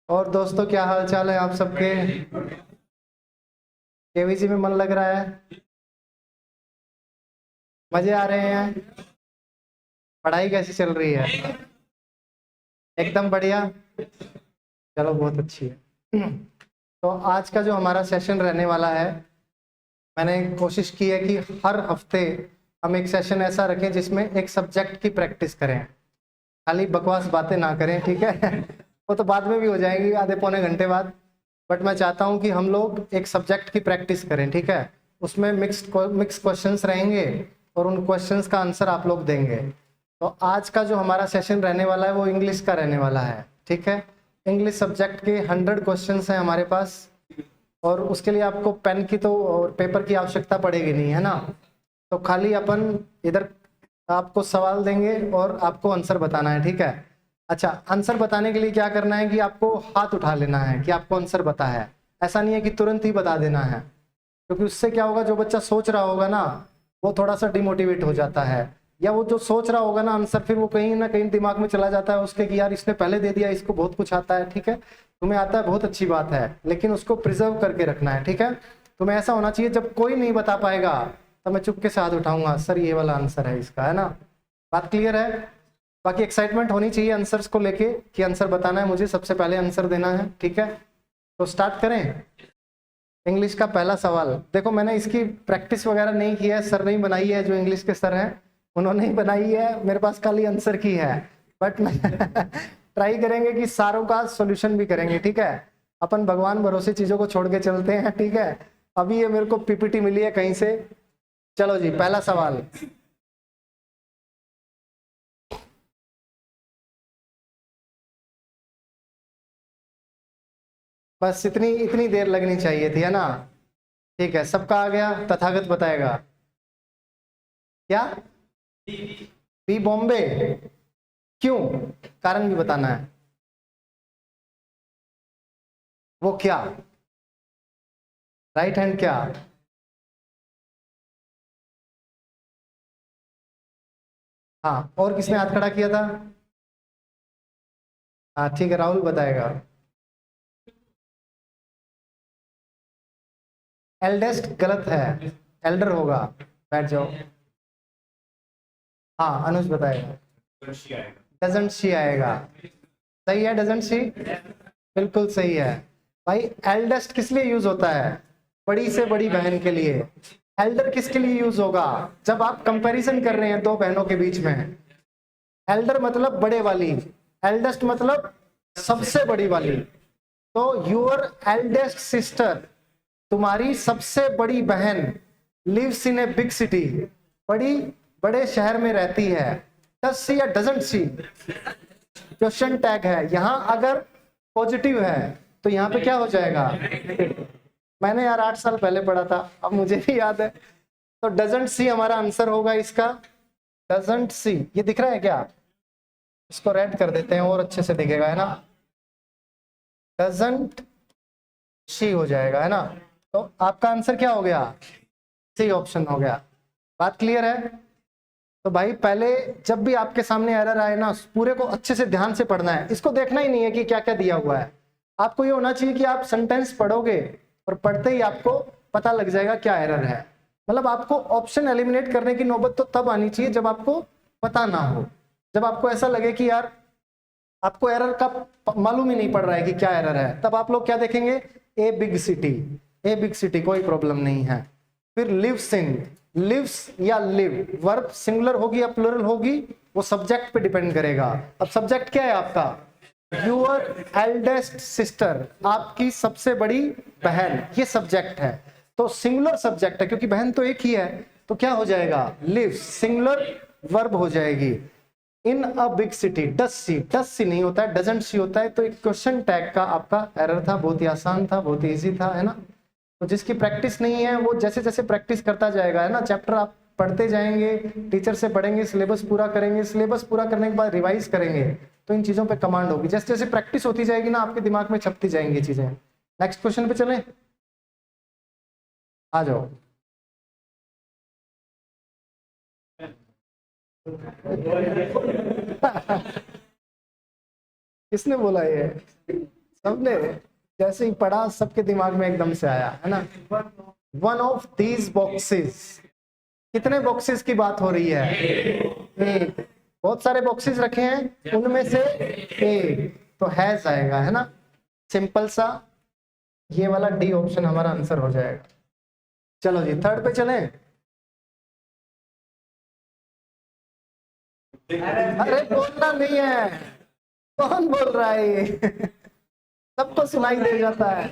और दोस्तों, क्या हाल चाल है आप सबके? केवीजी में मन लग रहा है? मजे आ रहे हैं? पढ़ाई कैसी चल रही है? एकदम बढ़िया। चलो, बहुत अच्छी है। तो आज का जो हमारा सेशन रहने वाला है, मैंने कोशिश की है कि हर हफ्ते हम एक सेशन ऐसा रखें जिसमें एक सब्जेक्ट की प्रैक्टिस करें। खाली बकवास बातें ना करें, ठीक है? वो तो बाद में भी हो जाएगी, आधे पौने घंटे बाद। बट मैं चाहता हूं कि हम लोग एक सब्जेक्ट की प्रैक्टिस करें, ठीक है? उसमें मिक्स क्वेश्चंस रहेंगे और उन क्वेश्चंस का आंसर आप लोग देंगे। तो आज का जो हमारा सेशन रहने वाला है वो इंग्लिश का रहने वाला है, ठीक है? इंग्लिश सब्जेक्ट के 100 क्वेश्चंस हैं हमारे पास, और उसके लिए आपको पेन की तो और पेपर की आवश्यकता पड़ेगी नहीं, है ना? तो खाली अपन इधर आपको सवाल देंगे और आपको आंसर बताना है, ठीक है? अच्छा, आंसर बताने के लिए क्या करना है कि आपको हाथ उठा लेना है कि आपको आंसर पता है। ऐसा नहीं है कि तुरंत ही बता देना है, क्योंकि उससे क्या होगा, जो बच्चा सोच रहा होगा ना, वो थोड़ा सा डिमोटिवेट हो जाता है। या वो जो सोच रहा होगा ना आंसर, फिर वो कहीं ना कहीं दिमाग में चला जाता है उसके कि यार इसने पहले दे दिया, इसको बहुत कुछ आता है, ठीक है? तुम्हें आता है, बहुत अच्छी बात है, लेकिन उसको प्रिजर्व करके रखना है, ठीक है? तुम्हें ऐसा होना चाहिए, जब कोई नहीं बता पाएगा तो मैं चुपके से हाथ उठाऊंगा, सर ये वाला आंसर है इसका, है ना? बात क्लियर है? बाकी एक्साइटमेंट होनी चाहिए आंसर्स को लेके कि आंसर बताना है मुझे, सबसे पहले आंसर देना है, ठीक है? तो स्टार्ट करें। इंग्लिश का पहला सवाल देखो, मैंने इसकी प्रैक्टिस वगैरह नहीं की है, सर नहीं बनाई है, जो इंग्लिश के सर हैं उन्होंने ही बनाई है, मेरे पास खाली आंसर की है। बट मैं ट्राई करेंगे कि सारों का सॉल्यूशन भी करेंगे, ठीक है? अपन भगवान भरोसे चीजों को छोड़ के चलते हैं, ठीक है? अभी ये मेरे को पीपीटी मिली है कहीं से। चलो जी, पहला सवाल। बस इतनी इतनी देर लगनी चाहिए थी, है ना? ठीक है, सबका आ गया, तथागत बताएगा। क्या? बी बॉम्बे? क्यों? कारण भी बताना है। वो क्या? राइट हैंड क्या? हाँ, और किसने हाथ खड़ा किया था? हाँ ठीक है, राहुल बताएगा। एल्डेस्ट गलत है, एल्डर होगा। बैठ जाओ। हाँ, अनुज बताएगा। डजंट शी आएगा। सही है, डजंट शी बिल्कुल सही है। भाई, एल्डेस्ट किस लिए यूज होता है? बड़ी से बड़ी बहन के लिए। एल्डर किसके लिए यूज होगा? जब आप कंपैरिजन कर रहे हैं दो बहनों के बीच में। एल्डर मतलब बड़े वाली, एल्डेस्ट मतलब सबसे बड़ी वाली। तो यूर एल्डेस्ट सिस्टर, तुम्हारी सबसे बड़ी बहन, lives in a big city, बड़ी बड़े शहर में रहती है। डज सी या डजंट सी? क्वेश्चन टैग है यहां, अगर पॉजिटिव है तो यहाँ पे क्या हो जाएगा? मैंने यार 8 साल पहले पढ़ा था, अब मुझे भी याद है। तो डजंट सी हमारा आंसर होगा इसका। डजंट सी, ये दिख रहा है क्या? इसको रेड कर देते हैं और अच्छे से दिखेगा, है ना? डजंट शी हो जाएगा, है ना? तो आपका आंसर क्या हो गया? सी ऑप्शन हो गया। बात क्लियर है? तो भाई, पहले जब भी आपके सामने एरर आए ना, पूरे को अच्छे से ध्यान से पढ़ना है, इसको देखना ही नहीं है कि क्या क्या दिया हुआ है। आपको ये होना चाहिए कि आप सेंटेंस पढ़ोगे और पढ़ते ही आपको पता लग जाएगा क्या एरर है। मतलब आपको ऑप्शन एलिमिनेट करने की नौबत तो तब आनी चाहिए जब आपको पता ना हो। जब आपको ऐसा लगे कि यार आपको एरर का मालूम ही नहीं पड़ रहा है कि क्या एरर है, तब आप लोग क्या देखेंगे? ए बिग सिटी। ए बिग सिटी कोई प्रॉब्लम नहीं है। फिर लिव्स इन, लिव्स या लिव, वर्ब सिंगुलर होगी या प्लुरल होगी, वो सब्जेक्ट पे डिपेंड करेगा। अब सब्जेक्ट क्या है आपका? यूअर एल्डेस्ट सिस्टर, आपकी सबसे बड़ी बहन, ये सब्जेक्ट है। तो सिंगुलर सब्जेक्ट है क्योंकि बहन तो एक ही है, तो क्या हो जाएगा? लिव्स, सिंगुलर वर्ब हो जाएगी। In a big city, does she नहीं होता है, डजंट सी होता है। तो एक क्वेश्चन टैग का आपका एरर था, बहुत ही आसान था, बहुत ही इजी था, है ना? तो जिसकी प्रैक्टिस नहीं है वो जैसे जैसे प्रैक्टिस करता जाएगा, है ना, चैप्टर आप पढ़ते जाएंगे, टीचर से पढ़ेंगे, सिलेबस पूरा करेंगे, सिलेबस पूरा करने के बाद रिवाइज करेंगे, तो इन चीजों पे कमांड होगी। जैसे जैसे प्रैक्टिस होती जाएगी ना, आपके दिमाग में छपती जाएंगी चीजें। नेक्स्ट क्वेश्चन पे चलें, आ जाओ। किसने बोला ये? सबने जैसे ही पढ़ा सबके दिमाग में एकदम से आया, है ना। वन ऑफ दीज बॉक्सेस, कितने बॉक्सेस की बात हो रही है? एक। बहुत सारे बॉक्सेस रखे हैं, उनमें से एक, तो हैज आएगा, है ना। सिंपल सा, ये वाला डी ऑप्शन हमारा आंसर हो जाएगा। चलो जी थर्ड पे चलें। अरे बोलना नहीं है, कौन बोल रहा है ये? सबको सुनाई दे जाता है।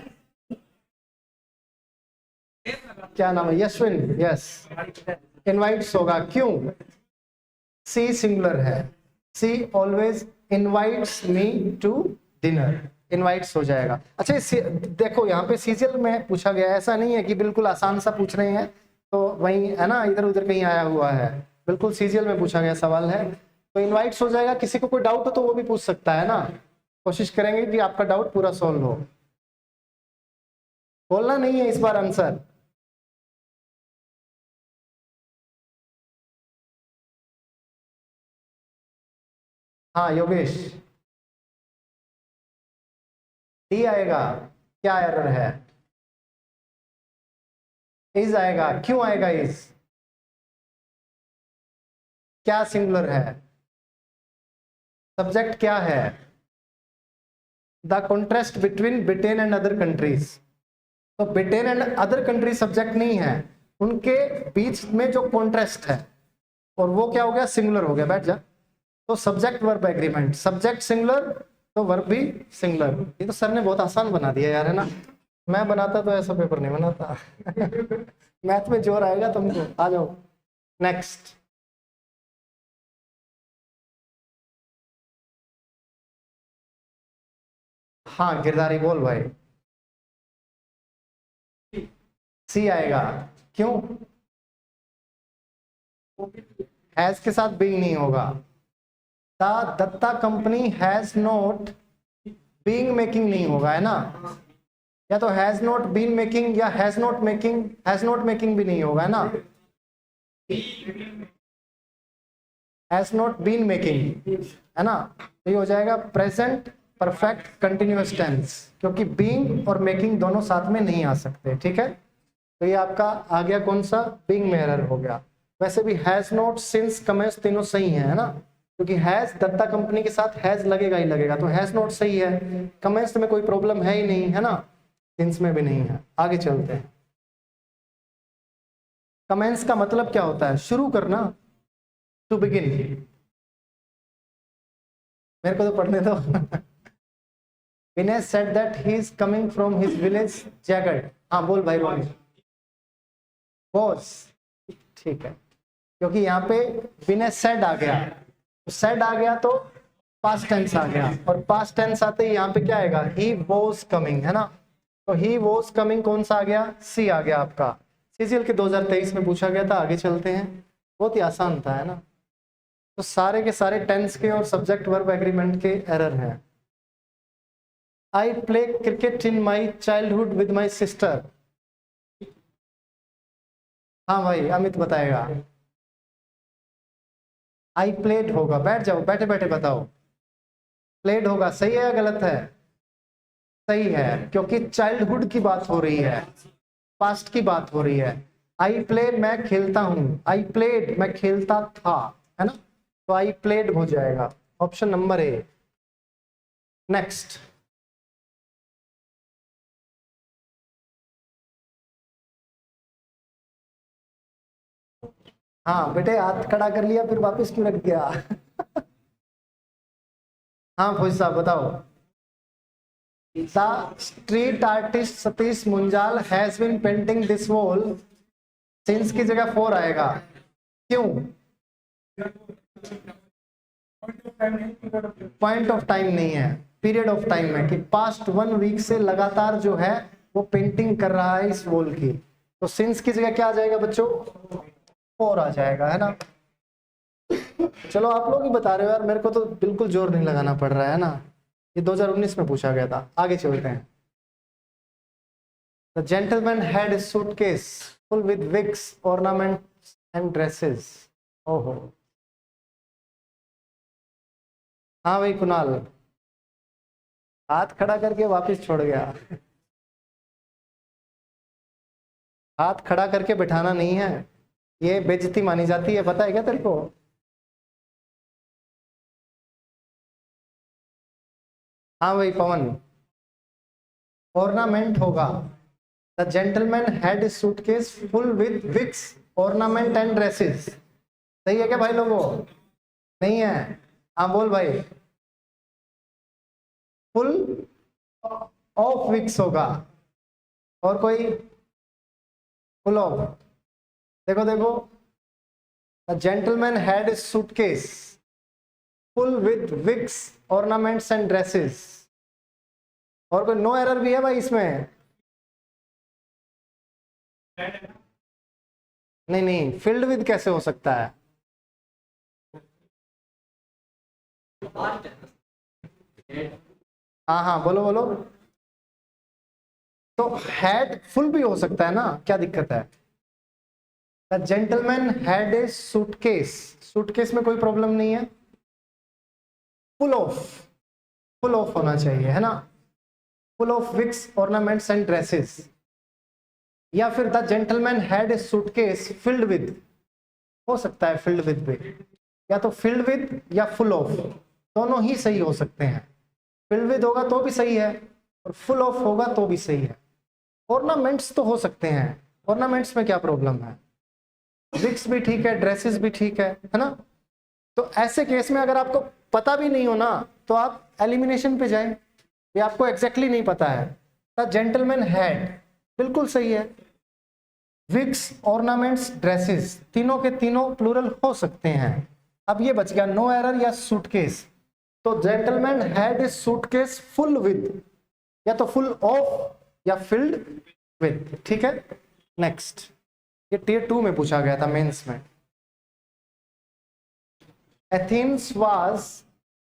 क्या नाम है? यशविन, यस। इनवाइट्स होगा, क्यों? सी सिंगुलर है, she always invites me to dinner, invites हो जाएगा। अच्छा देखो यहाँ पे सीरियल में पूछा गया, ऐसा नहीं है कि बिल्कुल आसान सा पूछ रहे हैं तो वही है ना, इधर उधर कहीं आया हुआ है, बिल्कुल सीरियल में पूछा गया सवाल है, तो इनवाइट्स हो जाएगा। किसी को कोई डाउट हो तो वो भी पूछ सकता है ना, कोशिश करेंगे कि आपका डाउट पूरा सॉल्व हो। बोलना नहीं है इस बार आंसर। हाँ योगेश, डी आएगा। क्या एरर है? इज आएगा, क्यों आएगा इज? क्या सिंगुलर है? सब्जेक्ट क्या है? The contrast between Britain and other countries, तो Britain and other country subject नहीं है, उनके बीच में जो कॉन्ट्रास्ट है, और वो क्या हो गया? सिंगुलर हो गया। बैठ जा। तो subject verb agreement, subject singular तो वर्ब भी सिंगुलर। ये तो सर ने बहुत आसान बना दिया यार, है ना। मैं बनाता तो ऐसा पेपर नहीं बनाता। मैथ में जोर आएगा तुमको, आ जाओ। नेक्स्ट। हाँ गिरधारी बोल भाई। सी आएगा, क्यों? हैज के साथ बीइंग नहीं होगा। The Datta company has not being making नहीं होगा, है ना। या तो हैज नॉट बीन मेकिंग या has not making, has not making भी नहीं होगा, है ना। हैज नॉट बीन मेकिंग, है ना। तो ये हो जाएगा प्रेजेंट परफेक्ट कंटिन्यूअस टेंस, क्योंकि बीइंग और मेकिंग दोनों साथ में नहीं आ सकते, ठीक है। तो ये आपका आ गया कौन सा? बीइंग में एरर हो गया। वैसे भी हैज नॉट, सिंस, कमेंस तीनों सही है ना, क्योंकि हैज दत्ता कंपनी के साथ हैज लगेगा ही लगेगा, तो हैज नॉट सही है। कमेंस में कोई प्रॉब्लम है ही नहीं, है ना, सिंस में भी नहीं है। आगे चलते हैं। कमेंस का मतलब क्या होता है? शुरू करना, टू बिगिन। मेरे को तो पढ़ने दो। Vinay said that he is coming from his village Jaigad. हाँ बोल भाई रोनी। बॉस, ठीक है, क्योंकि यहाँ पे विनय सेड आ गया, सेड आ गया तो पास्ट टेंस आ गया, और पास्ट टेंस आते ही यहाँ पे क्या आएगा? ही वॉज कमिंग, है ना। तो ही वॉज कमिंग कौन सा आ गया? सी आ गया आपका। सीजीएल के 2023 में पूछा गया था। आगे चलते हैं, बहुत ही आसान था, है ना। तो सारे के सारे टेंस के और सब्जेक्ट वर्ब एग्रीमेंट के एरर हैं। I play cricket in my childhood with my sister. हाँ भाई अमित बताएगा। आई प्लेड होगा, बैठ जाओ, बैठे बैठे बताओ। प्लेड होगा, सही है या गलत है? सही है, क्योंकि चाइल्डहुड की बात हो रही है, पास्ट की बात हो रही है। आई प्ले मैं खेलता हूं, आई प्लेड मैं खेलता था, है ना। तो आई प्लेड हो जाएगा, ऑप्शन नंबर ए। नेक्स्ट। हाँ बेटे हाथ खड़ा कर लिया, फिर वापस क्यों रख दिया? हाँ फौजी साहब बताओ। The street artist Satish Munjal has been painting this wall, since की जगह फोर आएगा, क्यों? पॉइंट ऑफ टाइम नहीं है, पीरियड ऑफ टाइम है, कि पास्ट 1 वीक से लगातार जो है वो पेंटिंग कर रहा है इस वॉल की। तो सिंस की जगह क्या आ जाएगा बच्चों? फोर आ जाएगा, है ना। चलो आप लोग ही बता रहे हो यार, मेरे को तो बिल्कुल जोर नहीं लगाना पड़ रहा है ना। ये 2019 में पूछा गया था। आगे चलते हैं। The gentleman had a suitcase full with wigs, ornaments and dresses. ओहो, हाँ भाई कुणाल। हाथ खड़ा करके वापस छोड़ गया। हाथ खड़ा करके बिठाना नहीं है, ये बेइज्जती मानी जाती है, पता है क्या तेरे को? हाँ भाई पवन, ऑर्नामेंट होगा। The gentleman had a suitcase full with wicks ornament and dresses. सही है क्या भाई लोगों? नहीं है? हाँ बोल भाई। फुल ऑफ विक्स होगा। और कोई? Full of. देखो देखो, the gentleman had a suitcase full with wicks ornaments and dresses. और कोई? नो एरर भी है भाई इसमें? नहीं नहीं, फिल्ड विद कैसे हो सकता है? हाँ हाँ बोलो बोलो। तो हैड फुल भी हो सकता है ना, क्या दिक्कत है? The gentleman had a suitcase, suitcase में कोई प्रॉब्लम नहीं है। फुल ऑफ, फुल ऑफ होना चाहिए है ना, full of wicks ornaments and dresses. या फिर the gentleman had a suitcase filled with, हो सकता है फिल्ड विद भी, या तो फिल्ड विद या फुल ऑफ, दोनों ही सही हो सकते हैं। फिल्ड विद होगा तो भी सही है और फुल ऑफ होगा तो भी सही है। ऑर्नामेंट्स तो हो सकते हैं, ऑर्नामेंट्स में क्या प्रॉब्लम है? विक्स भी ठीक है, ड्रेसेस भी ठीक है ना? तो ऐसे केस में अगर आपको पता भी नहीं हो ना, तो आप एलिमिनेशन पे जाएं। ये आपको एग्जैक्टली नहीं पता है। द जेंटलमैन हैड बिल्कुल सही है। विक्स ऑर्नामेंट्स ड्रेसेस, तीनों के तीनों प्लूरल हो सकते हैं। अब ये बच गया नो एरर या सूटकेस। तो gentleman had a suitcase full with, या तो फुल ऑफ या फिल्ड विद, ठीक है। नेक्स्ट, ये टियर 2 में पूछा गया था मेंस में। Athens was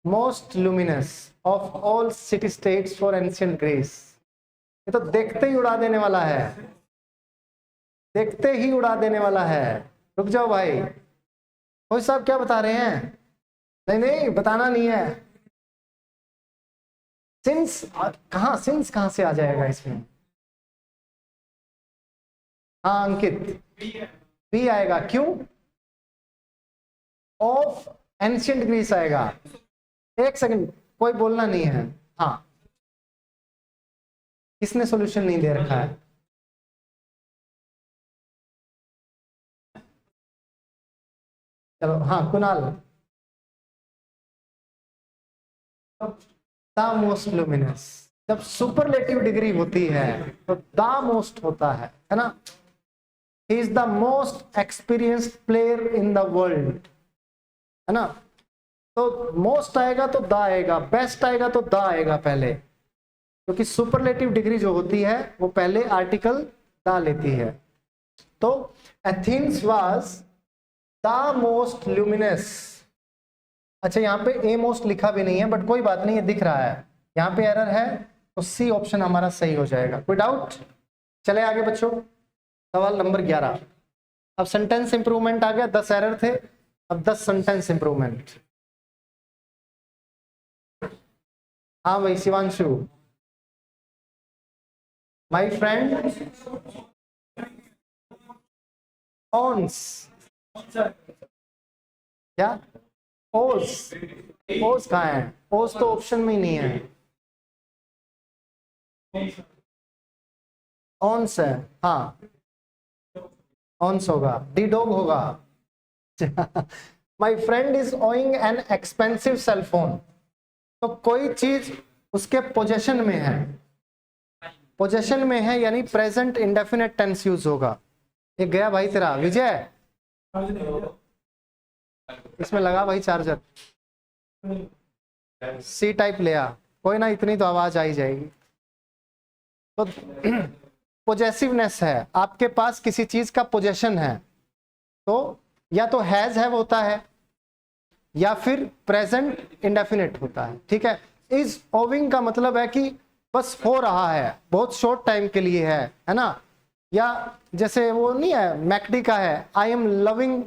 most luminous of all city states for ancient Greece. ये तो देखते ही उड़ा देने वाला है, देखते ही उड़ा देने वाला है। रुक जाओ भाई, कोई साहब क्या बता रहे हैं? नहीं नहीं बताना नहीं है। सिंस कहाँ, सिंस कहाँ से आ जाएगा इसमें? हाँ अंकित, बी आएगा। क्यों? ऑफ एंशिएंट ग्रीस आएगा। एक सेकंड, कोई बोलना नहीं है। हाँ, किसने सॉल्यूशन नहीं दे रखा है? चलो हाँ कुणाल। द मोस्ट लुमिनस, जब सुपरलेटिव डिग्री होती है तो द मोस्ट होता है ना। He is the most experienced player in the world, है ना। तो मोस्ट आएगा तो द आएगा, बेस्ट आएगा तो द आएगा पहले, क्योंकि सुपरलेटिव डिग्री जो होती है वो पहले आर्टिकल द लेती है। तो Athens was the most luminous. अच्छा यहाँ पे ए मोस्ट लिखा भी नहीं है, बट कोई बात नहीं, ये दिख रहा है। यहाँ पे एरर है तो सी ऑप्शन हमारा सही हो जाएगा। कोई डाउट? चले आगे बच्चों, सवाल नंबर 11। अब सेंटेंस इंप्रूवमेंट आ गया, 10 एरर थे, अब 10 सेंटेंस इंप्रूवमेंट। हाँ भाई शिवांशु। माय फ्रेंड ऑन्स, क्या ओस? ओस कहाँ है? ओस तो ऑप्शन में ही नहीं है। ऑन्स है, हाँ ऑन्स होगा, डी डॉग होगा। My friend is owing an expensive cell phone. तो कोई चीज उसके पोजेशन में है, पोजेशन में है यानी प्रेजेंट इंडेफिनेट टेंस यूज होगा। ये गया भाई तेरा विजय, इसमें लगा भाई चार्जर। सी टाइप ले आ, कोई ना, इतनी तो आवाज आ ही जाएगी। तो पोजेसिवनेस है, आपके पास किसी चीज का पोजेशन है, तो या तो हैज हैव होता है या फिर प्रेजेंट इंडेफिनेट होता है, ठीक है। इज ओविंग का मतलब है कि बस हो रहा है, बहुत शॉर्ट टाइम के लिए है ना। या जैसे वो नहीं है, मैकडी का है, I am loving,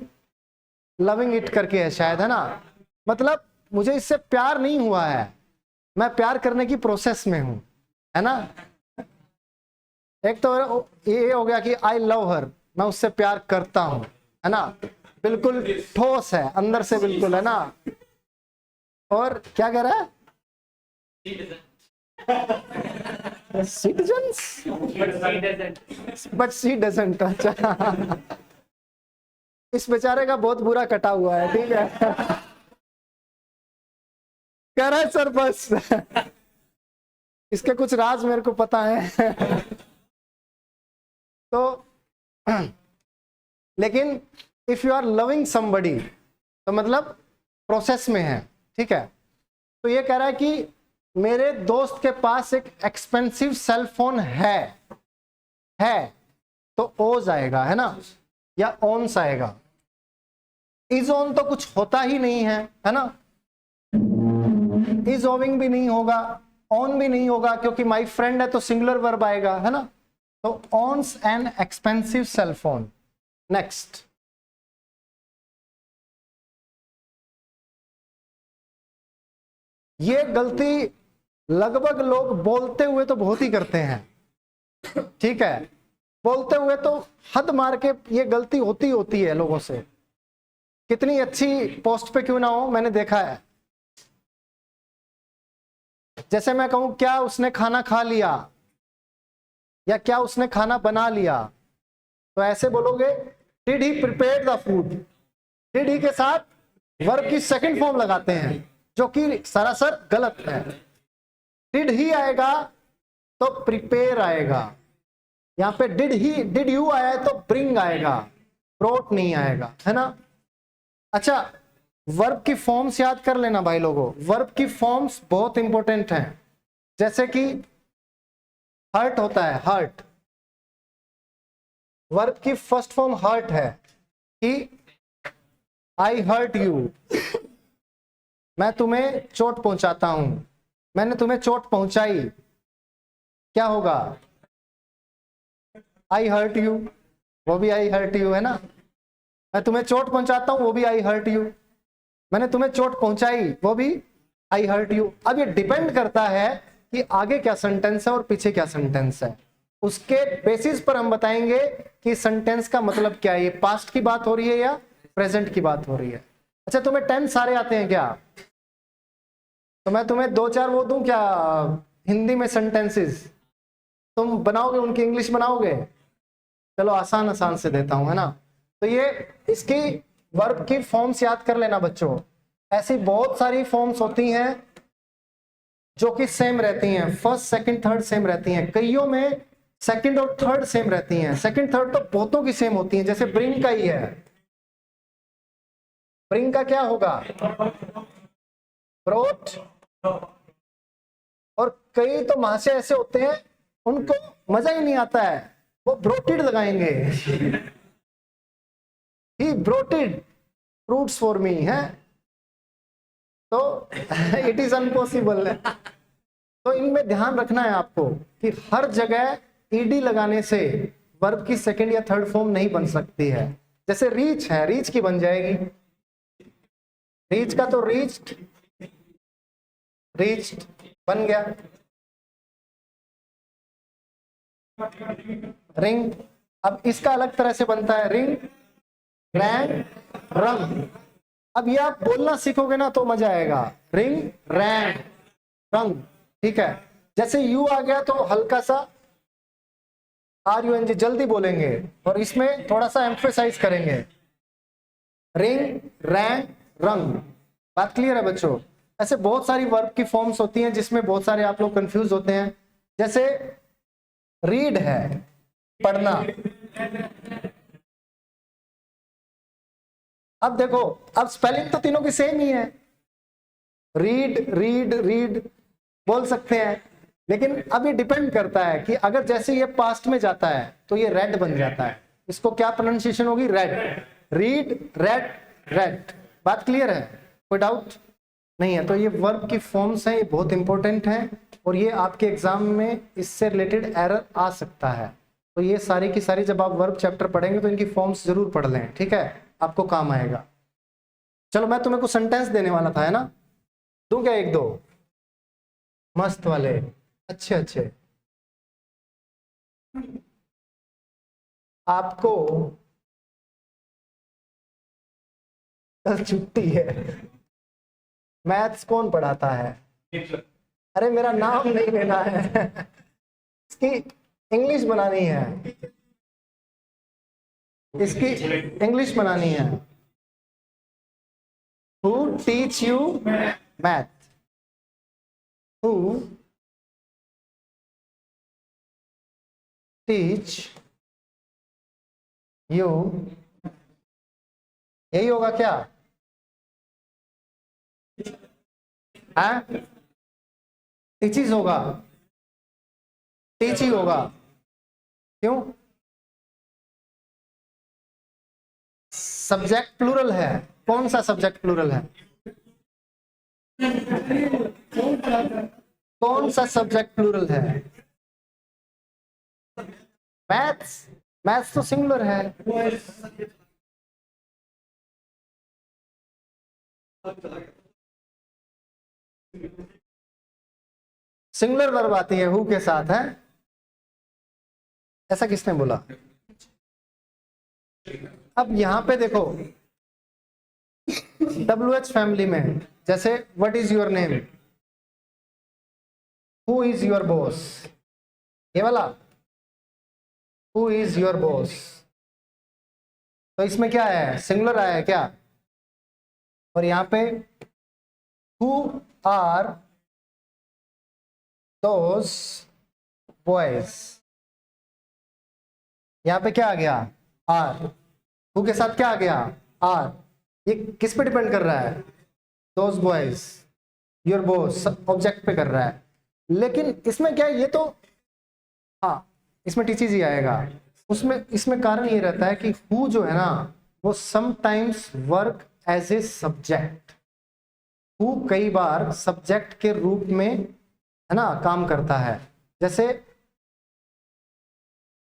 loving it करके है शायद, है ना। मतलब मुझे इससे प्यार नहीं हुआ है, मैं प्यार करने की प्रोसेस में हूं, है ना। एक तो ये हो गया कि आई लव हर, मैं उससे प्यार करता हूं, है ना, बिल्कुल ठोस है अंदर से, बिल्कुल, है ना। और क्या कह रहा है, सिटीजन्स, बट सी डजंट। अच्छा, इस बेचारे का बहुत बुरा कटा हुआ है, ठीक है। कह रहा है सर बस इसके कुछ राज मेरे को पता है तो लेकिन if you are loving somebody तो मतलब प्रोसेस में है, ठीक है। तो ये कह रहा है कि मेरे दोस्त के पास एक एक्सपेंसिव सेल फोन है तो ओज आएगा, है ना, या ऑन्स आएगा। इज ऑन तो कुछ होता ही नहीं है ना, इज ओविंग भी नहीं होगा, ऑन भी नहीं होगा, क्योंकि माई फ्रेंड है तो सिंगुलर वर्ब आएगा, है ना। तो owns an expensive cell phone. Next, ये गलती लगभग लोग बोलते हुए तो बहुत ही करते हैं, ठीक है। बोलते हुए तो हद मार के ये गलती होती है लोगों से, कितनी अच्छी पोस्ट पे क्यों ना हो, मैंने देखा है। जैसे मैं कहूं क्या उसने खाना खा लिया, या क्या उसने खाना बना लिया, तो ऐसे बोलोगे did he prepare the food. Did he के साथ वर्ब की सेकंड फॉर्म लगाते हैं, जो कि सरासर गलत है। डिड ही आएगा तो प्रिपेयर आएगा, यहां पे डिड यू आया है तो ब्रिंग आएगा, ब्रोट नहीं आएगा, है ना। अच्छा, वर्ब की फॉर्म्स याद कर लेना भाई लोगों, वर्ब की फॉर्म्स बहुत इंपॉर्टेंट हैं। जैसे कि हर्ट होता है, हर्ट, वर्ब की फर्स्ट फॉर्म हर्ट है कि आई हर्ट यू, मैं तुम्हें चोट पहुंचाता हूं, मैंने तुम्हें चोट पहुंचाई, क्या होगा, आई हर्ट यू, वो भी आई हर्ट यू, है ना। मैं तुम्हें चोट पहुंचाता हूं, वो भी आई हर्ट यू, मैंने तुम्हें चोट पहुंचाई, वो भी आई हर्ट यू। अब ये डिपेंड करता है कि आगे क्या सेंटेंस है और पीछे क्या सेंटेंस है, उसके बेसिस पर हम बताएंगे कि सेंटेंस का मतलब क्या है, ये पास्ट की बात हो रही है या प्रेजेंट की बात हो रही है। अच्छा, तुम्हें टेंस सारे आते हैं क्या, तो मैं तुम्हें दो चार वो दूं क्या हिंदी में सेंटेंसेस, तुम बनाओगे, उनकी इंग्लिश बनाओगे। चलो आसान आसान से देता हूं, है ना। तो ये इसकी वर्ब की फॉर्म्स याद कर लेना बच्चों। ऐसी बहुत सारी फॉर्म्स होती हैं जो कि सेम रहती हैं, फर्स्ट सेकंड थर्ड सेम रहती हैं, कईयों में सेकंड और थर्ड सेम रहती हैं, सेकंड थर्ड तो बहुतों की सेम होती हैं। जैसे ब्रिंग का ही है, ब्रिंग का क्या होगा, ब्रोट, और कई तो महाशय ऐसे होते हैं उनको मजा ही नहीं आता है, वो ब्रोटेड लगाएंगे ही ब्रोटेड फ्रूट्स फॉर मी, है तो इट इज अनपॉसिबल है। तो इनमें ध्यान रखना है आपको कि हर जगह ईडी लगाने से वर्ब की सेकंड या थर्ड फॉर्म नहीं बन सकती है। जैसे रीच है, रीच की बन जाएगी, रीच का तो रीच्ड, रीच्ड बन गया। रिंग, अब इसका अलग तरह से बनता है, रिंग, रैंग, रंग। अब ये आप बोलना सीखोगे ना तो मजा आएगा, रिंग, रैंग, रंग, ठीक है। जैसे यू आ गया तो हल्का सा RUNG जल्दी बोलेंगे, और इसमें थोड़ा सा एम्फेसाइज करेंगे, रिंग, रैंग, रंग। बात क्लियर है बच्चों। ऐसे बहुत सारी वर्ब की फॉर्म्स होती हैं जिसमें बहुत सारे आप लोग कंफ्यूज होते हैं। जैसे रीड है, पढ़ना। अब देखो, अब स्पेलिंग तो तीनों की सेम ही है, रीड, रीड, रीड बोल सकते हैं, लेकिन अब ये डिपेंड करता है कि अगर जैसे ये पास्ट में जाता है तो ये रेड बन जाता है, इसको क्या प्रोनाउंसिएशन होगी, रेड, रीड, रेड, रेड। बात क्लियर है, कोई डाउट नहीं है। तो ये वर्ब की फॉर्म्स हैं, ये बहुत इंपॉर्टेंट हैं, और ये आपके एग्जाम में इससे रिलेटेड एरर आ सकता है। तो ये सारी की सारी जब आप वर्ब चैप्टर पढ़ेंगे तो इनकी फॉर्म्स जरूर पढ़ लें, ठीक है, आपको काम आएगा। चलो मैं तुम्हें कुछ सेंटेंस देने वाला था, है ना, दूं क्या एक दो, मस्त वाले, अच्छे अच्छे। आपको कल छुट्टी है, मैथ्स कौन पढ़ाता है? अरे मेरा नाम नहीं लेना है इसकी इंग्लिश बनानी है, इसकी इंग्लिश बनानी है। Who teach you math? Who teach you, यही होगा क्या? हाँ, टीचीज होगा, टीच ही होगा। क्यों? सब्जेक्ट प्लूरल है। कौन सा सब्जेक्ट प्लूरल है? कौन सा सब्जेक्ट प्लूरल है? मैथ्स। मैथ्स तो सिंगुलर है। सिंगुलर वर्ब आती है हु के साथ, है ऐसा किसने बोला? अब यहां पे देखो, WH फैमिली में जैसे what is your name, who is your boss, ये वाला हु इज योर बॉस, तो इसमें क्या है? सिंगुलर आया है क्या? और यहाँ पे हु आर दोस बॉयज, यहाँ पे क्या आ गया? आर। हु के साथ क्या आ गया? आर। ये किस पे डिपेंड कर रहा है? Those boys, your boss, object पे कर रहा है। लेकिन इसमें क्या है, ये तो हाँ इसमें टीचीज ही आएगा। उसमें इसमें कारण ये रहता है कि हु जो है ना वो sometimes work as a subject. Who कई बार सब्जेक्ट के रूप में है ना काम करता है। जैसे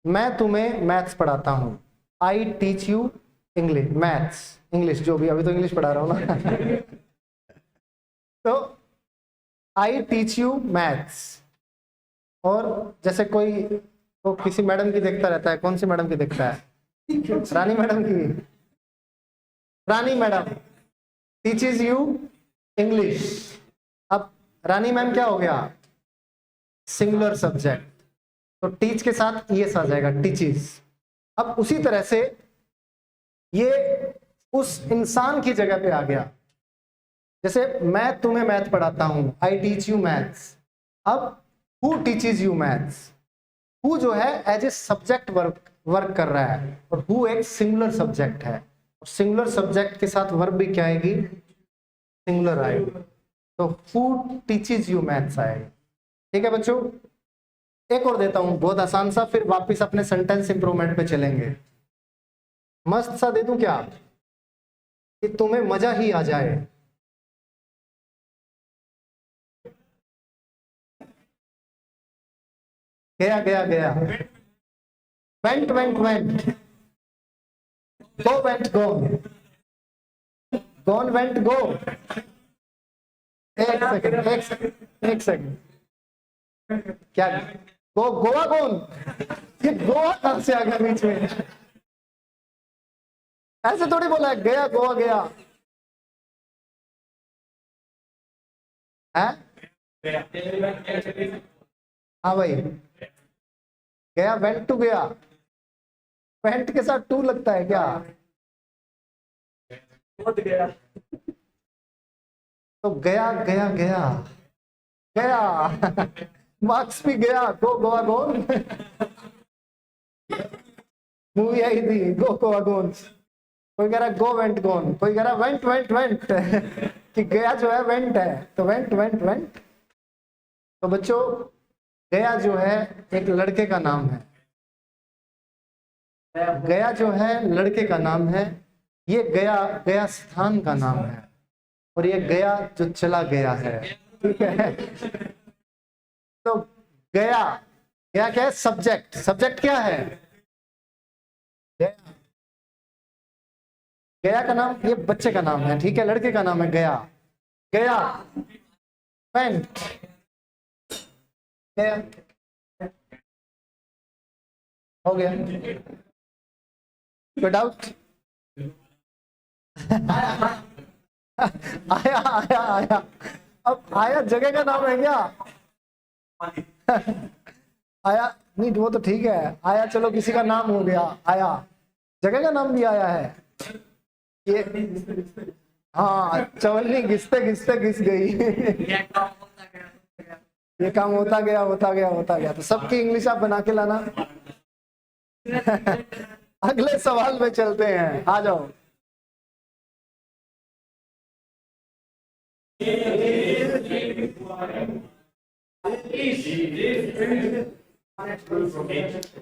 मैं तुम्हें मैथ्स पढ़ाता हूं, I teach you English, maths English जो भी, अभी तो इंग्लिश पढ़ा रहा हूं ना तो आई टीच यू मैथ्स। और जैसे कोई तो किसी मैडम की देखता रहता है, कौन सी मैडम की देखता है? रानी मैडम की। रानी मैडम टीचेज यू इंग्लिश। अब रानी मैम क्या हो गया? सिंगुलर सब्जेक्ट, तो टीच के साथ ये आ जाएगा, टीचेज। अब उसी तरह से ये उस इंसान की जगह पे आ गया। जैसे मैं तुम्हें मैथ पढ़ाता हूं, आई टीच यू मैथ्स। अब who teaches you maths, who जो है एज ए सब्जेक्ट वर्क कर रहा है, और हु एक सिंगुलर सब्जेक्ट है। सिंगुलर सब्जेक्ट के साथ वर्ब भी क्या आएगी? सिंगुलर आएगी। तो हु टीचेज यू मैथ्स आएगा। ठीक है बच्चों, एक और देता हूं बहुत आसान सा, फिर वापस अपने सेंटेंस इंप्रूवमेंट पे चलेंगे। मस्त सा दे दूं क्या कि तुम्हें मजा ही आ जाए? गया गया गया, went went went, go went go, gone went go. एक सेकंड एक सेकंड एक सेकंड, क्या गो गोवा कौन? ये गोवा कहां से आ गया बीच में? ऐसे थोड़ी बोला है गया गोवा गया है। हाँ भाई, गया वेंट टू गया, वेंट के साथ टू लगता है क्या? गया तो गया गया गया गया मार्क्स भी गया, गो गोवा गोन मूवी आई थी गो गोवा गोन। कोई कह रहा गो वेंट गोन, कोई कह रहा वेंट वेंट वेंट कि गया जो है वेंट है, तो वेंट वेंट वेंट। तो बच्चों गया जो है एक लड़के का नाम है, गया जो है लड़के का नाम है। ये गया गया स्थान का नाम है, और ये गया जो चला गया है। ठीक है, तो गया, गया क्या है? सब्जेक्ट। सब्जेक्ट क्या है? गया। गया का नाम, ये बच्चे का नाम है, ठीक है, लड़के का नाम है गया। गया वेंट, क्या हो गया? कोई डाउट? आया आया आया। अब आया जगह का नाम है क्या? आया नहीं, वो तो ठीक है, आया चलो किसी का नाम हो गया, आया जगह का नाम भी आया है ये। हाँ, चवन्नी घिसते घिसते घिस गई। ये काम होता गया होता गया होता गया। तो सबकी इंग्लिश आप बना के लाना। अगले सवाल में चलते हैं, आ जाओ।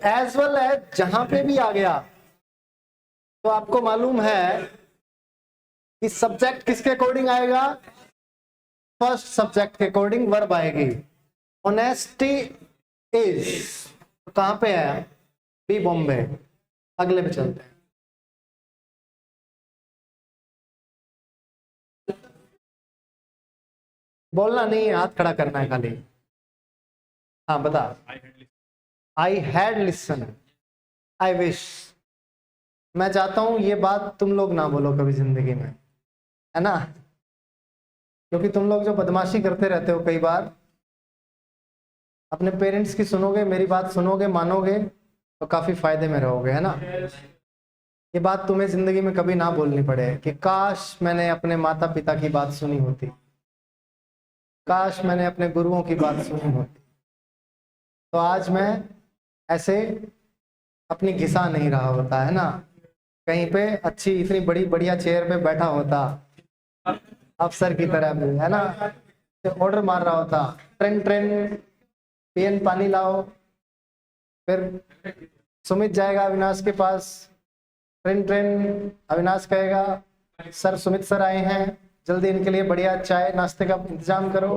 एज वेल एज जहां पे भी आ गया तो आपको मालूम है कि सब्जेक्ट किसके अकॉर्डिंग आएगा? फर्स्ट सब्जेक्ट के अकॉर्डिंग वर्ब आएगी। ऑनेस्टी इज कहां पे है? बी बॉम्बे। अगले पे चलते हैं। बोलना नहीं है, हाथ खड़ा करना है खाली। हाँ बता। आई हैड लिसन, आई विश। मैं चाहता हूं ये बात तुम लोग ना बोलो कभी जिंदगी में, है ना? क्योंकि तुम लोग जो बदमाशी करते रहते हो कई बार, अपने पेरेंट्स की सुनोगे, मेरी बात सुनोगे, मानोगे तो काफी फायदे में रहोगे, है ना? ये बात तुम्हें जिंदगी में कभी ना बोलनी पड़े कि काश मैंने अपने माता पिता की बात सुनी होती, काश मैंने अपने गुरुओं की बात सुनी होती, तो आज मैं ऐसे अपनी घिसा नहीं रहा होता, है ना? कहीं पे अच्छी इतनी बड़ी बढ़िया चेयर पे बैठा होता, अफसर की तरह भी, है ना? ऑर्डर मार रहा होता, ट्रेन ट्रेन पियन पानी लाओ। फिर सुमित जाएगा अविनाश के पास, ट्रेन ट्रेन अविनाश कहेगा सर सुमित सर आए हैं, जल्दी इनके लिए बढ़िया चाय नाश्ते का इंतजाम करो।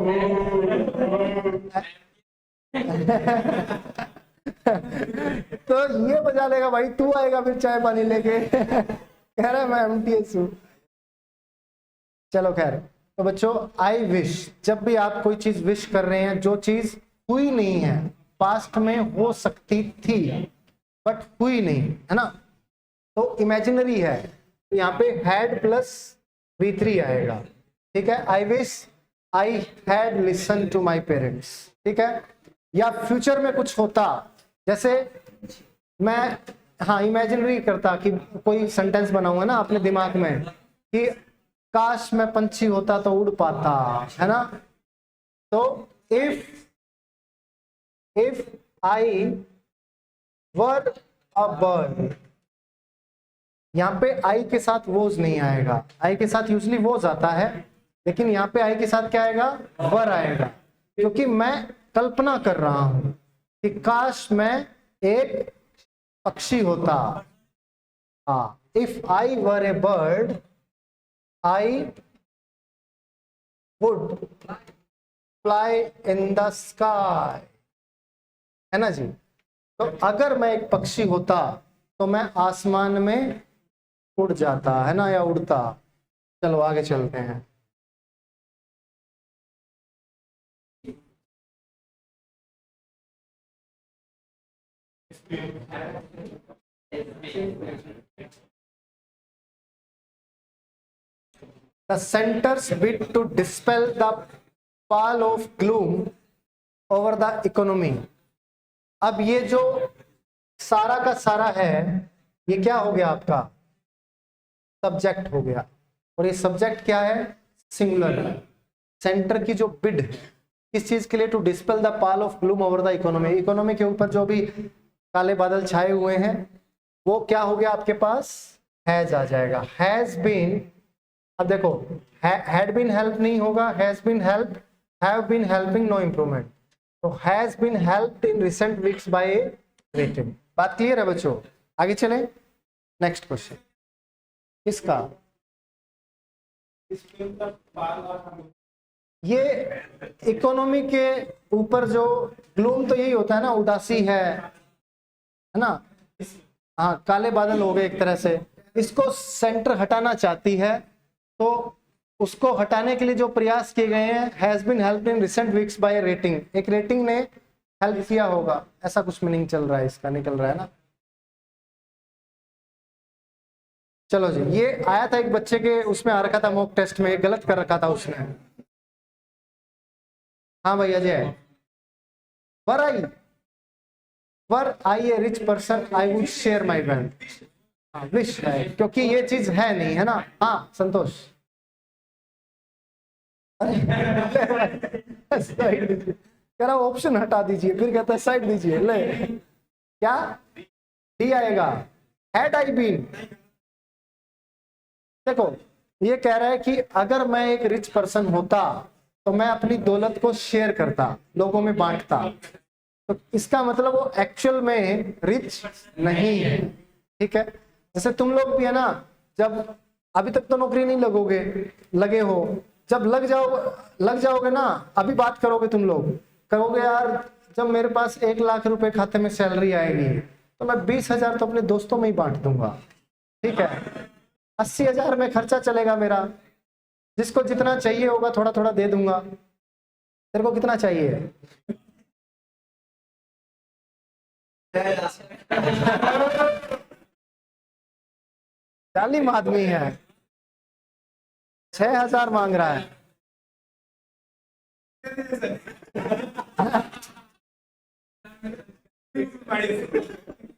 तो ये बजा लेगा भाई, तू आएगा फिर चाय पानी लेके। कह रहा है मैं एमटीएस हूँ। चलो खैर, तो बच्चों आई विश, जब भी आप कोई चीज विश कर रहे हैं जो चीज हुई नहीं है, पास्ट में हो सकती थी बट हुई नहीं, है ना, तो इमेजिनरी है, तो यहाँ पे हैड प्लस V3 आएगा। ठीक है, I wish I had listen to my parents. ठीक है, या फ्यूचर में कुछ होता, जैसे मैं, हाँ इमेजिनरी करता कि कोई सेंटेंस बनाऊंगा ना अपने दिमाग में कि काश मैं पंछी होता तो उड़ पाता, है ना? तो if I were a bird, यहाँ पे आई के साथ वोज नहीं आएगा, आई के साथ यूजली वोज आता है, लेकिन यहाँ पे आई के साथ क्या आएगा? वर आएगा, क्योंकि मैं कल्पना कर रहा हूं कि काश मैं एक पक्षी होता। हाँ, if I were A bird I would fly in the sky, है ना जी? तो अगर मैं एक पक्षी होता तो मैं आसमान में उड़ जाता, है ना, या उड़ता। चलो आगे चलते हैं। The centers bid to dispel the pall of gloom over the economy. अब ये जो सारा का सारा है, ये क्या हो गया आपका? सब्जेक्ट हो गया, और ये सब्जेक्ट क्या है? सिंगुलर। सेंटर की जो बिड किस चीज के लिए? To dispel the pall of gloom over the economy. Economy के ऊपर जो भी काले बादल छाए हुए हैं, वो क्या हो गया आपके पास? हैज आ जाएगा। हैज बीन, अब देखो हैड बीन हेल्प नहीं होगा, has been help, have been helping, no improvement. तो has been helped in recent weeks by rating. बात क्लियर है बच्चों? आगे चलें, नेक्स्ट क्वेश्चन। किसका? ये इकोनॉमी के ऊपर जो ग्लूम, तो यही होता है ना, उदासी है ना? हाँ, काले बादल हो गए एक तरह से। इसको सेंटर हटाना चाहती है, तो उसको हटाने के लिए जो प्रयास किए गए हैं, has been helped in recent weeks by rating. एक रेटिंग ने हेल्प किया होगा, ऐसा कुछ मीनिंग चल रहा है, इसका निकल रहा है ना। चलो जी, ये आया था एक बच्चे के उसमें आ रखा था मॉक टेस्ट में, गलत कर रखा था उसने। हाँ भैया जी, were I a rich person I would share my wealth. Wish है, क्योंकि ये चीज है नहीं, है ना। हाँ संतोष। साइड दीजिए, कह रहा ऑप्शन हटा दीजिए, फिर कहता है साइड दीजिए। ले क्या डी आएगा, हैड आई बीन। देखो ये कह रहा है कि अगर मैं एक रिच पर्सन होता तो मैं अपनी दौलत को शेयर करता, लोगों में बांटता। तो इसका मतलब वो एक्चुअल में रिच नहीं है, ठीक है। जैसे तुम लोग भी है ना, जब अभी तक तो नौकरी नहीं लगे हो, जब लग जाओगे ना, अभी बात करोगे तुम लोग, कहोगे यार जब मेरे पास 1 लाख रुपए खाते में सैलरी आएगी तो मैं 20,000 तो अपने दोस्तों में ही बांट दूंगा, ठीक है। 80,000 में खर्चा चलेगा मेरा, जिसको जितना चाहिए होगा थोड़ा थोड़ा दे दूंगा। तेरे को कितना चाहिए? जालिम आदमी है, 6,000 मांग रहा है।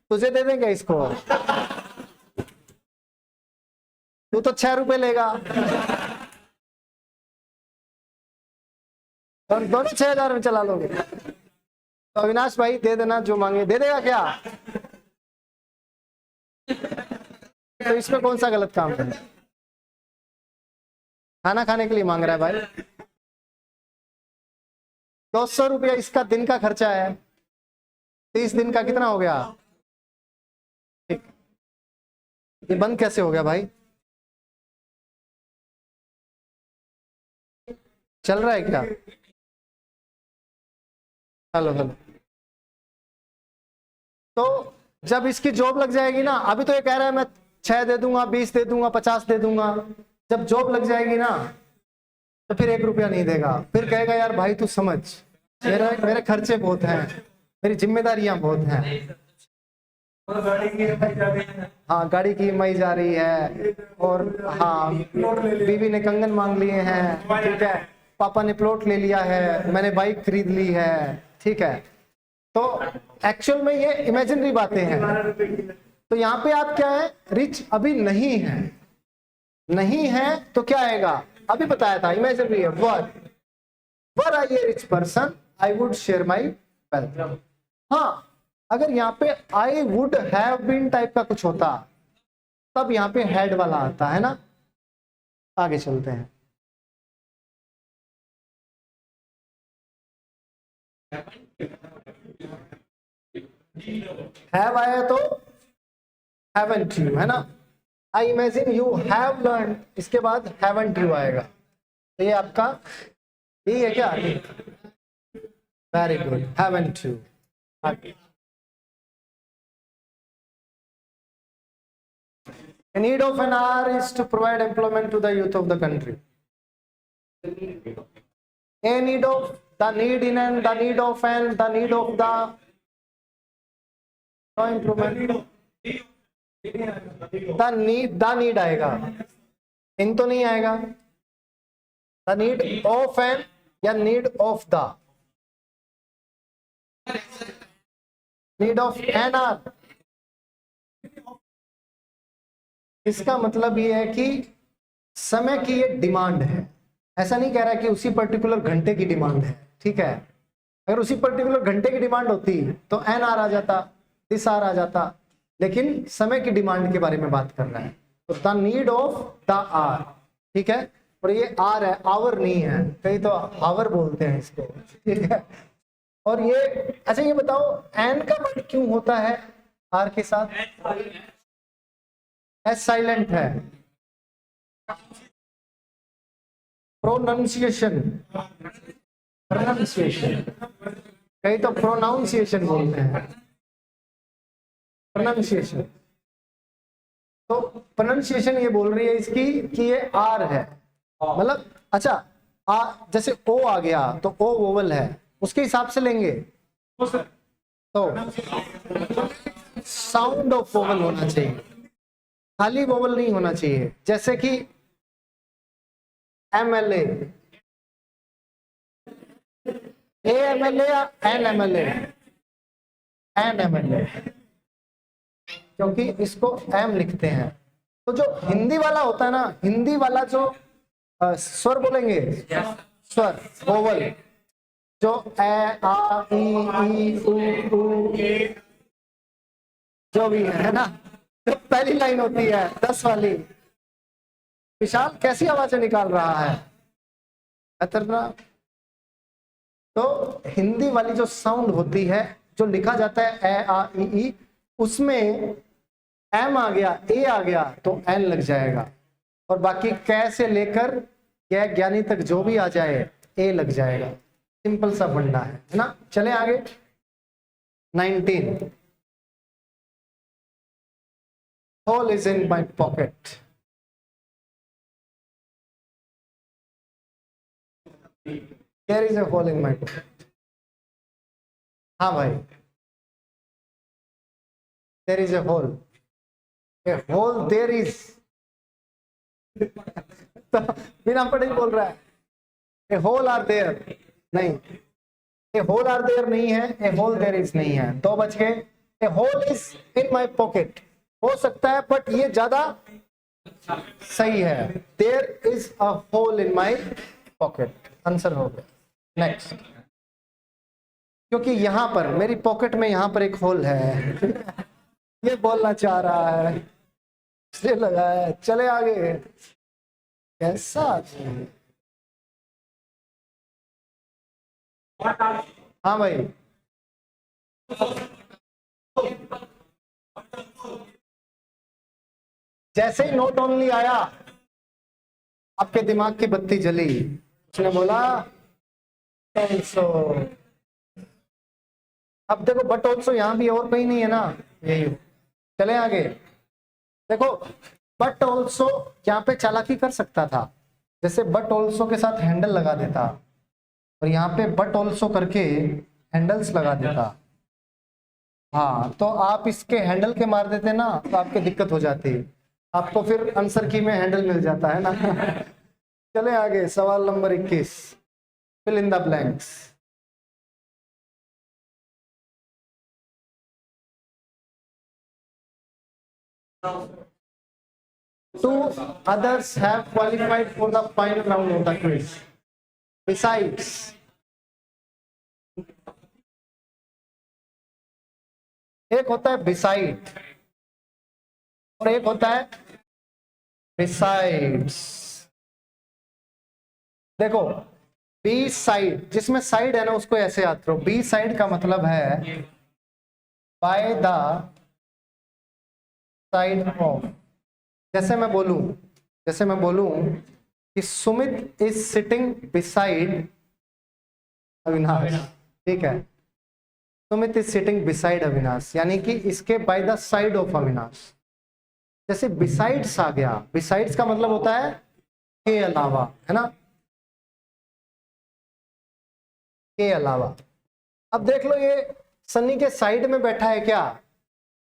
तुझे दे देंगे इसको, तू तो 6 रुपए लेगा, और दोनों 6,000 में चला लोगे। तो अविनाश भाई दे देना, जो मांगे दे देगा क्या? तो इसमें कौन सा गलत काम है? खाना खाने के लिए मांग रहा है भाई। 200 रुपया इसका दिन का खर्चा है, 30 दिन का कितना हो गया? ठीक, ये बंद कैसे हो गया भाई? चल रहा है क्या? Hello hello. तो जब इसकी जॉब लग जाएगी ना, अभी तो ये कह रहा है मैं 6 दे दूंगा, 20 दे दूंगा, 50 दे दूंगा। जब जॉब लग जाएगी ना तो फिर 1 रुपया नहीं देगा, फिर कहेगा यार भाई तू समझ, मेरे खर्चे बहुत हैं, मेरी जिम्मेदारियां बहुत हैं। हाँ गाड़ी की EMI जा रही है, और हाँ बीवी ने कंगन मांग लिए हैं, ठीक है, पापा ने प्लॉट ले लिया है, मैंने बाइक खरीद ली है, ठीक है। तो एक्चुअल में ये इमेजिनरी बातें हैं। तो यहाँ पे आप क्या है, रिच अभी नहीं है, नहीं है तो क्या आएगा? अभी बताया था इमेजिनरी है, were I a rich person I would share my wealth. हाँ अगर यहाँ पे I would have been type का कुछ होता तब यहाँ पे हेड वाला आता है ना। आगे चलते हैं। हैव आया तो हैवंट यू, है ना। I imagine you have learn, इसके बाद हैवंट यू आएगा। तो ये आपका यही है क्या? Very good, haven't you. The need of an hour is to provide employment to the youth of the country. A need of, the need in an, the need of an, the need of the, no improvement. The need आएगा, इन तो नहीं आएगा। The need of an या need of the, need of an hour। इसका मतलब ये है कि समय की ये डिमांड है। ऐसा नहीं कह रहा कि उसी पर्टिकुलर घंटे की डिमांड है, ठीक है। अगर उसी पर्टिकुलर घंटे की डिमांड होती तो एन आर आ जाता, दिस आर आ जाता, लेकिन समय की डिमांड के बारे में बात कर रहा है। तो the need of the hour, ठीक है। और ये आर है, आवर नहीं है, कहीं तो हावर बोलते हैं इसको, ठीक है। और ये अच्छा ये बताओ एन का वर्ड क्यों होता है आर के साथ? एस साइलेंट है। प्रोनाउंसिएशन, प्रोनाउंसिएशन, कहीं तो प्रोनाउंसिएशन बोलते हैं, प्रोनाउंसिएशन। तो प्रोनाउंसिएशन ये बोल रही है इसकी कि ये आर है, मतलब अच्छा जैसे ओ आ गया तो ओ वोवल है, उसके हिसाब से लेंगे। तो साउंड ऑफ वोवल होना चाहिए, खाली वोवल नहीं होना चाहिए। जैसे कि MLA, AMLA या NMLA, NMLA, क्योंकि इसको M लिखते हैं। तो जो हिंदी वाला होता है ना, हिंदी वाला जो स्वर बोलेंगे, स्वर वोवल, जो ए आ ई उ जो भी है ना, तो पहली लाइन होती है 10 वाली। विशाल कैसी आवाजें निकाल रहा है, खतरनाक। तो हिंदी वाली जो साउंड होती है, जो लिखा जाता है ए आ ई, उसमें एम आ गया, ए आ गया तो एन लग जाएगा, और बाकी कै से लेकर कै ज्ञानी तक जो भी आ जाए ए लग जाएगा। सिंपल सा फंडा है ना। चले आगे। 19, hole is in my pocket. There is a hole in my pocket. हाँ भाई, there is a hole. A hole there is. तो बिना पढ़े बोल रहा है a hole are there, नहीं, a hole are there नहीं है, a hole there is नहीं है, तो बच गए। a hole is in my pocket हो सकता है, बट ये ज्यादा सही है, there is a hole in my pocket, answer हो गया। नेक्स्ट, क्योंकि यहां पर मेरी पॉकेट में यहां पर एक होल है ये बोलना चाह रहा है, इसलिए लगा है। चले आगे। कैसा हाँ भाई, जैसे ही नोट ओनली आया आपके दिमाग की बत्ती जली, उसने बोला ऑल्सो। अब देखो बट ऑल्सो यहां भी और कहीं नहीं है ना, यही। चले आगे। देखो बट ऑल्सो यहाँ पे चालाकी कर सकता था, जैसे बट ऑल्सो के साथ हैंडल लगा देता, और यहाँ पे बट ऑल्सो करके हैंडल्स लगा देता। हाँ, तो आप इसके हैंडल के मार देते ना, तो आपकी दिक्कत हो जाती, आपको फिर आंसर की में हैंडल मिल जाता है ना चले आगे। सवाल number 21, fill in the blanks. Two others have qualified for the final round of the quiz. Besides, एक होता है beside और एक होता है besides। देखो बी साइड, जिसमें साइड है ना उसको ऐसे याद करो, बी साइड का मतलब है बाय द साइड ऑफ। जैसे मैं बोलूं कि Sumit is sitting beside Avinash, ठीक है, Sumit is sitting beside Avinash, यानी कि इसके by the side of Avinash. जैसे बिसाइड्स आ गया, बिसाइड्स का मतलब होता है के अलावा, है ना, के अलावा। अब देख लो ये सन्नी के साइड में बैठा है क्या।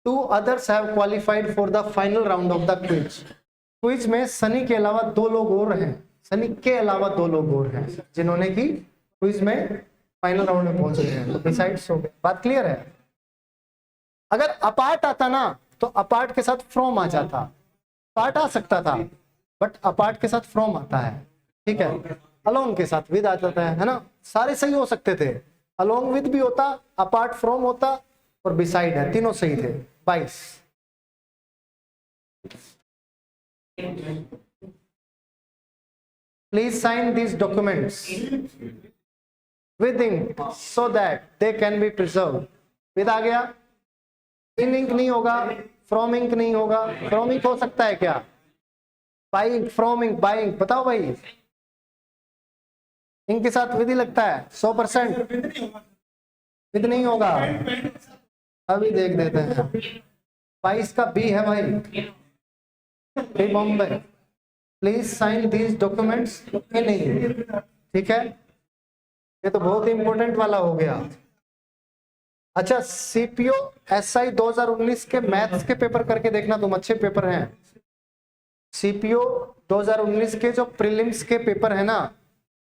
Two others have qualified for the final round of the quiz. Quiz में सनी के अलावा 2 लोग और हैं, सनी के अलावा 2 लोग और हैं जिन्होंने की क्विज में फाइनल राउंड में पहुंच गए हैं, तो डिसाइड्स हो गए। बात क्लियर है। अगर अपार्ट आता ना तो अपार्ट के साथ फ्रॉम आ जाता, पार्ट आ सकता था बट अपार्ट के साथ फ्रॉम आता है, ठीक है। अलोंग के साथ विद आ जाता है ना, सारे सही हो सकते थे, अलोंग विद भी होता, अपार्ट फ्रॉम होता और बिसाइड है, तीनों सही थे। 22, please sign these documents with ink so that they can be preserve. With आ गया, इन इंक नहीं होगा, फ्रॉम इंक नहीं होगा, फ्रॉम इंक हो सकता है क्या, by ink, from ink, by ink, बताओ भाई। इंक के साथ विधि लगता है 100%, विद नहीं होगा, अभी देख देते हैं। 22 का बी है भाई, B Bombay, please sign these documents in ink, ठीक है। ये तो बहुत इंपॉर्टेंट वाला हो गया। अच्छा, सीपीओ एसआई 2019 के मैथ्स के पेपर करके देखना, तुम अच्छे पेपर हैं। सीपीओ 2019 के जो प्रीलिम्स के पेपर है ना,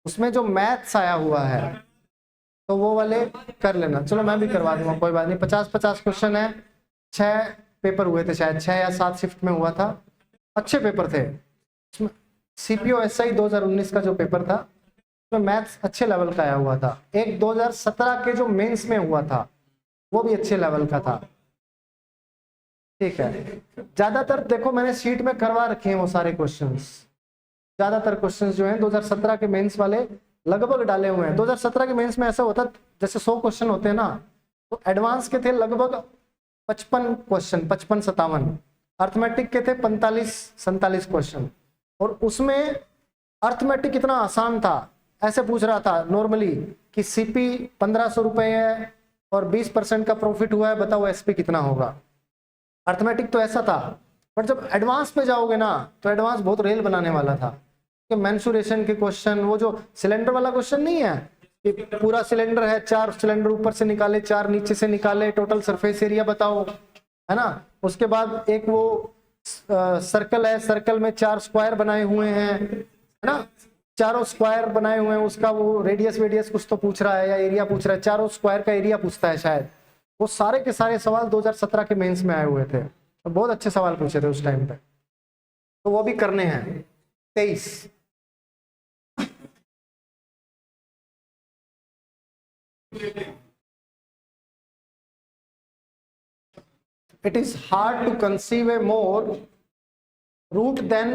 उसमें जो मैथ्स आया हुआ है तो वो वाले कर लेना। चलो मैं भी करवा दूंगा, कोई बात नहीं। 50-50 क्वेश्चन है, 6 पेपर हुए थे शायद, 6 या 7 शिफ्ट में हुआ था, अच्छे पेपर थे। सीपीओ एसआई 2019 का जो पेपर था उसमें मैथ्स अच्छे लेवल का आया हुआ था। एक 2017 के जो मेंस में हुआ था वो भी अच्छे लेवल का था। ठीक है, ज्यादातर देखो मैंने शीट में करवा रखे हैं वो सारे क्वेश्चंस। ज्यादातर क्वेश्चंस जो हैं 2017 के मेंस वाले लगभग डाले हुए हैं। 2017 के मेंस में ऐसा होता, जैसे 100 क्वेश्चन होते हैं ना, तो एडवांस के थे लगभग 55 क्वेश्चन, 55-57। अर्थमेटिक के थे 45-47 क्वेश्चन। और उसमें अर्थमेटिक इतना आसान था, ऐसे पूछ रहा था नॉर्मली कि सीपी 1500 रुपए है और 20% का प्रॉफिट हुआ है, बताओ एसपी कितना होगा। अर्थमेटिक तो ऐसा था। बट जब एडवांस पे जाओगे ना तो एडवांस बहुत रेल बनाने वाला था। कि मेंसुरेशन के क्वेश्चन, वो जो सिलेंडर वाला क्वेश्चन नहीं है कि पूरा सिलेंडर है, 4 सिलेंडर ऊपर से निकाले, 4 नीचे से निकाले, टोटल सरफेस एरिया बताओ, है ना। उसके बाद एक वो सर्कल है, सर्कल में 4 स्क्वायर बनाए हुए हैं, है ना, चारों स्क्वायर बनाए हुए हैं, उसका वो रेडियस वेडियस कुछ तो पूछ रहा है या एरिया पूछ रहा है, चारों स्क्वायर का एरिया पूछता है शायद। वो सारे के सारे सवाल 2017 के मेंस में आए हुए थे, तो बहुत अच्छे सवाल पूछे थे उस टाइम पे, तो वो भी करने हैं। 23 It is hard to conceive a more route than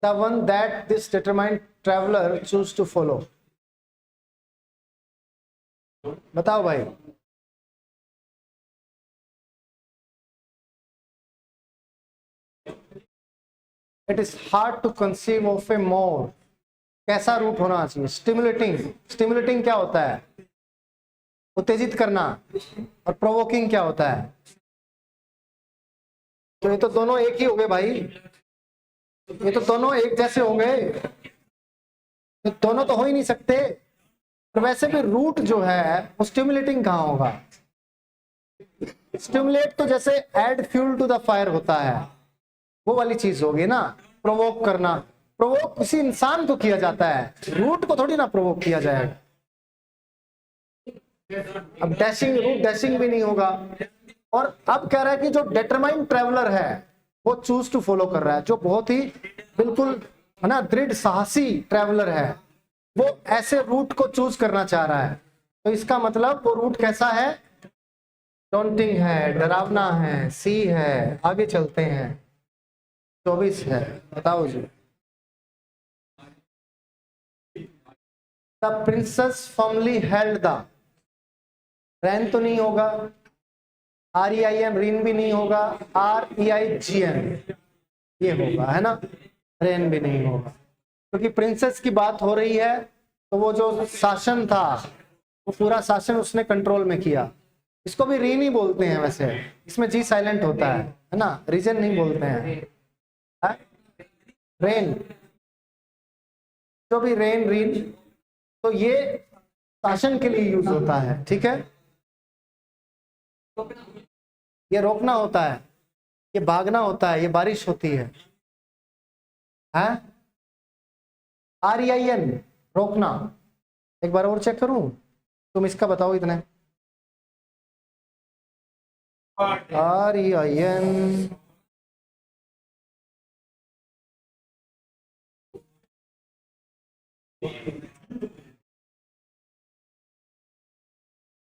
the one that this determined traveler choose to follow. बताओ भाई। It is hard to conceive of a more, कैसा रूट होना चाहिए? स्टिमुलेटिंग। स्टिमुलेटिंग क्या होता है? उत्तेजित करना। और प्रोवोकिंग क्या होता है? तो ये तो दोनों एक ही हो गए भाई, ये तो दोनों एक जैसे होंगे, तो दोनों तो हो ही नहीं सकते। और वैसे भी रूट जो है वो स्टिमुलेटिंग कहाँ होगा? स्टिमुलेट तो जैसे add fuel to the fire होता है, वो वाली चीज होगी ना। प्रोवोक करना, प्रोवोक किसी इंसान को किया जाता है, रूट को थोड़ी ना प्रोवोक किया जाएगा। अब डैशिंग, रूट डैशिंग भी नहीं होगा। और अब कह रहा है कि जो डिटरमाइंड ट्रेवलर है वो चूज टू फॉलो कर रहा है, जो बहुत ही बिल्कुल, है ना, दृढ़ साहसी ट्रेवलर है, वो ऐसे रूट को चूज करना चाह रहा है। तो इसका मतलब वो रूट कैसा है? डॉन्टिंग है, डरावना है, सी है। आगे चलते हैं, 24 है, बताओ जी। The princess firmly held the, ran तो नहीं होगा, REIN रीन भी नहीं होगा, REIGN ये होगा, है ना, रेन भी नहीं होगा, क्योंकि प्रिंसेस की बात हो रही है। तो वो जो शासन था वो पूरा शासन उसने कंट्रोल में किया। इसको भी रीन ही बोलते हैं वैसे, इसमें जी साइलेंट होता है ना, रीजन नहीं बोलते हैं, रेन। जो भी रेन, रीन, तो ये शासन के लिए यूज होता है, ठीक है। ये रोकना होता है, ये भागना होता है, ये बारिश होती है। REIN रोकना। एक बार और चेक करूं, तुम इसका बताओ इतने। REIN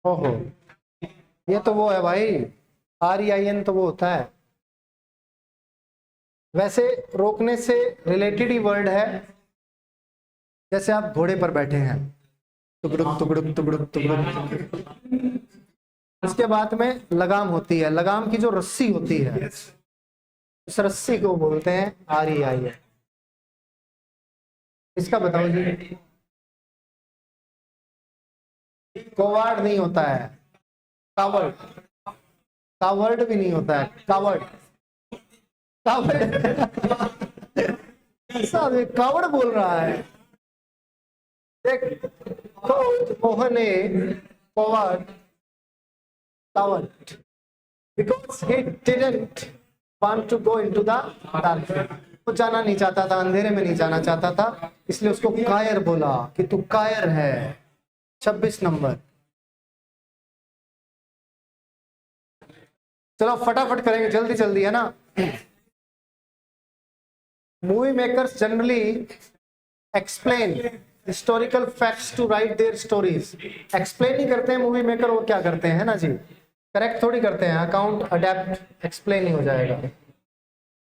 ओहो, ये तो वो है भाई, REIN तो वो होता है। वैसे रोकने से रिलेटेड ही वर्ड है। जैसे आप घोड़े पर बैठे हैं, टुकड़ुक टुकड़ुक टुकड़ुक टुकड़ुक, उसके बाद में लगाम होती है, लगाम की जो रस्सी होती है उस रस्सी को बोलते हैं REIN। इसका बताओ जी। कोवार्ड नहीं होता है, कावर्ड। कावर्ड भी नहीं होता है, कावर्ड। कावर्ड ऐसा कावर्ड बोल रहा है। देख, Mohan कोवार्ड coward because he didn't want to go into the dark. वो जाना नहीं चाहता था, अंधेरे में नहीं जाना चाहता था, इसलिए उसको कायर बोला कि तू कायर है। 26 नंबर। चलो फटाफट करेंगे, जल्दी जल्दी, है ना। Movie makers generally explain historical facts to write their stories. Explain ही करते हैं मूवी मेकर, वो क्या करते हैं, है ना जी, करेक्ट थोड़ी करते हैं। अकाउंट अडेप्ट एक्सप्लेन ही हो जाएगा।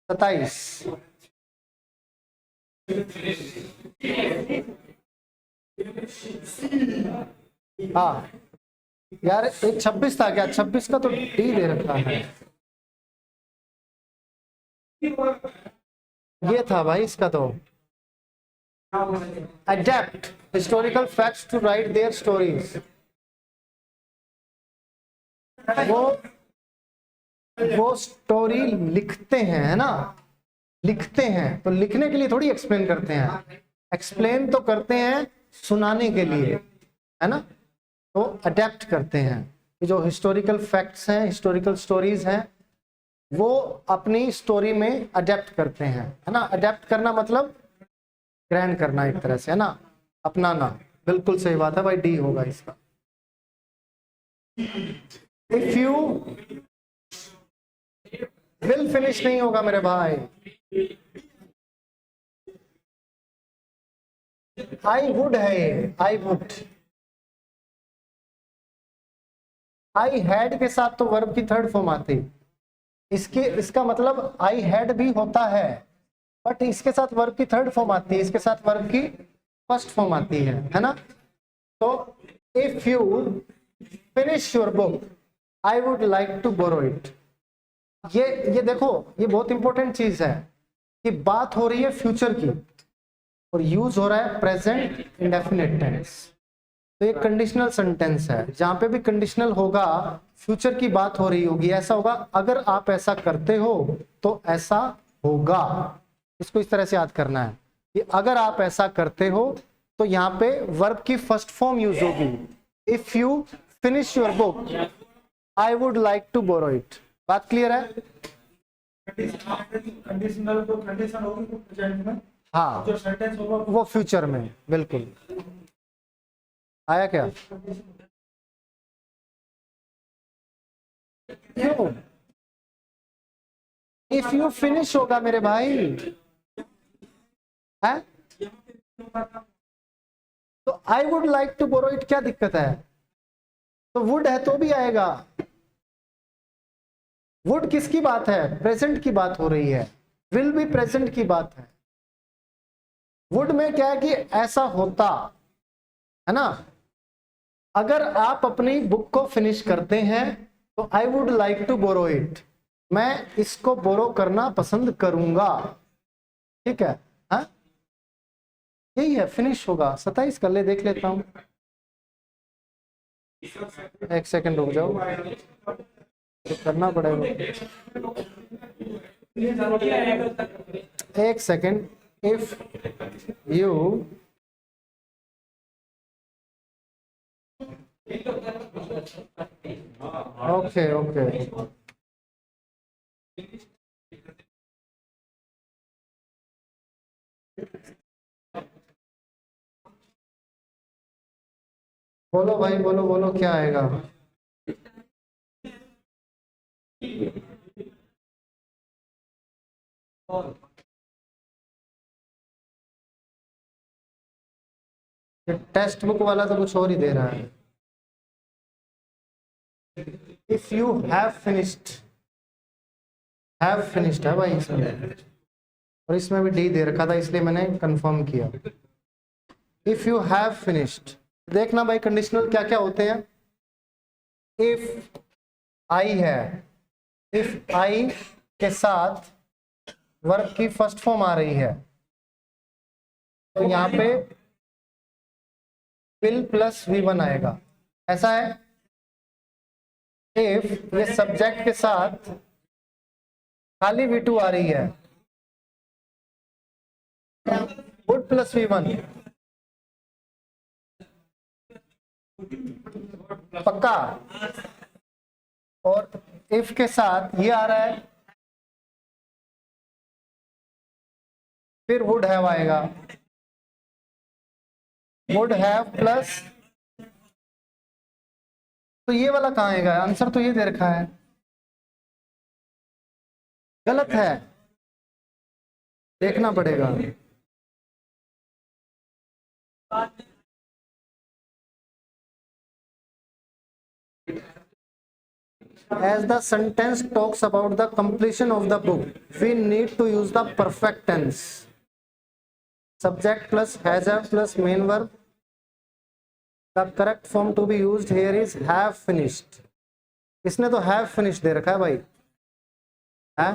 27। हाँ यार, एक 26 था क्या? 26 का तो डी दे रखा है। ये था भाई इसका तो। Adept historical facts to write their stories. वो स्टोरी लिखते हैं, है ना, लिखते हैं। तो लिखने के लिए थोड़ी एक्सप्लेन करते हैं, एक्सप्लेन तो करते हैं सुनाने के लिए, है ना। तो अडेप्ट करते हैं। जो हिस्टोरिकल फैक्ट्स हैं, हिस्टोरिकल स्टोरीज हैं, वो अपनी स्टोरी में अडेप्ट करते हैं, है ना। अडेप्ट करना मतलब ग्रैंड करना एक तरह से, है ना, अपनाना। बिल्कुल सही बात है भाई, डी होगा इसका। इफ यू विल फिनिश नहीं होगा मेरे भाई। आई वुड है, आई वुड। आई हैड के साथ तो वर्ब की थर्ड फॉर्म आती, इसका मतलब आई हैड भी होता है, बट इसके साथ वर्ब की थर्ड फॉर्म आती है, इसके साथ वर्ब की फर्स्ट फॉर्म आती है ना। तो if you finish your book I would like to borrow it. ये देखो, ये बहुत इंपॉर्टेंट चीज है कि बात हो रही है फ्यूचर की और यूज हो रहा है प्रेजेंट इंडेफिनिट टेंस। तो ये कंडीशनल सेंटेंस है, जहां पे भी कंडीशनल होगा फ्यूचर की बात हो रही होगी। ऐसा होगा, अगर आप ऐसा करते हो तो ऐसा होगा। इसको इस तरह से याद करना है कि अगर आप ऐसा करते हो तो यहाँ पे वर्ब की फर्स्ट फॉर्म यूज होगी। If you finish your book I would like to borrow it. बात क्लियर है? कंडीशनल तो कंडीशन होगी प्रेजेंट में, हाँ, जो सेंटेंस होगा वो फ्यूचर में। बिल्कुल आया क्या? क्यों? इफ यू फिनिश होगा मेरे भाई, है तो I would like to borrow it, क्या दिक्कत है? तो वुड है तो भी आएगा। वुड किसकी बात है? प्रेजेंट की बात हो रही है। विल भी प्रेजेंट की बात है। वुड में क्या है कि ऐसा होता, है ना। अगर आप अपनी बुक को फिनिश करते हैं तो I would like to borrow it, मैं इसको बोरो करना पसंद करूंगा। ठीक है, हाँ यही है, फिनिश होगा। 27 कर ले, देख लेता हूं। एक सेकंड रुक जाओ, तो करना पड़ेगा। एक second. If you okay okay, बोलो भाई, बोलो बोलो, क्या आएगा? टेक्स्ट बुक वाला तो कुछ और ही दे रहा है। If you have finished, have finished है भाई इसमें, और इसमें भी डी दे रखा था, इसलिए मैंने कंफर्म किया। इफ यू हैव फिनिश्ड, देखना भाई कंडीशनल क्या क्या होते हैं। इफ आई है, इफ आई के साथ वर्ब की फर्स्ट फॉर्म आ रही है तो यहाँ पे विल प्लस V1 आएगा, ऐसा है। इफ ये सब्जेक्ट के साथ खाली V2 आ रही है, वुड प्लस V1, पक्का। और इफ के साथ ये आ रहा है, फिर वुड हैव आएगा, वुड हैव प्लस, तो ये वाला कहाँ आएगा? आंसर तो ये दे रखा है, गलत है, देखना पड़ेगा। As the sentence talks about the completion of the book, we need to use the perfect tense. Subject plus has have plus main verb. The correct form to be used here is have finished. इसने तो have finished दे रखा है भाई, है?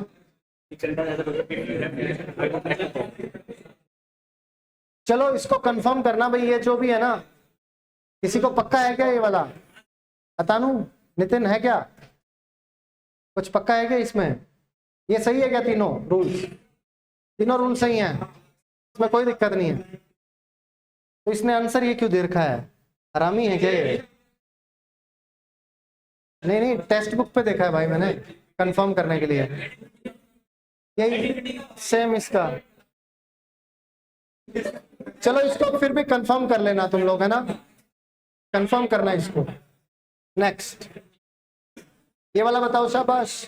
चलो इसको confirm करना भाई, ये जो भी है ना, किसी को पक्का है क्या ये वाला? अतानु, नितिन, है क्या कुछ पक्का है क्या इसमें? ये सही है क्या? तीनों रूल्स, तीनों रूल सही हैं, इसमें कोई दिक्कत नहीं है। तो इसने आंसर ये क्यों दे रखा है? हरामी है क्या ये? नहीं नहीं, टेक्स्ट बुक पे देखा है भाई मैंने, कंफर्म करने के लिए। यही सेम इसका। चलो इसको फिर भी कंफर्म कर लेना तुम लोग, है ना, कंफर्म करना इसको। नेक्स्ट ये वाला बताओ, शाबाश।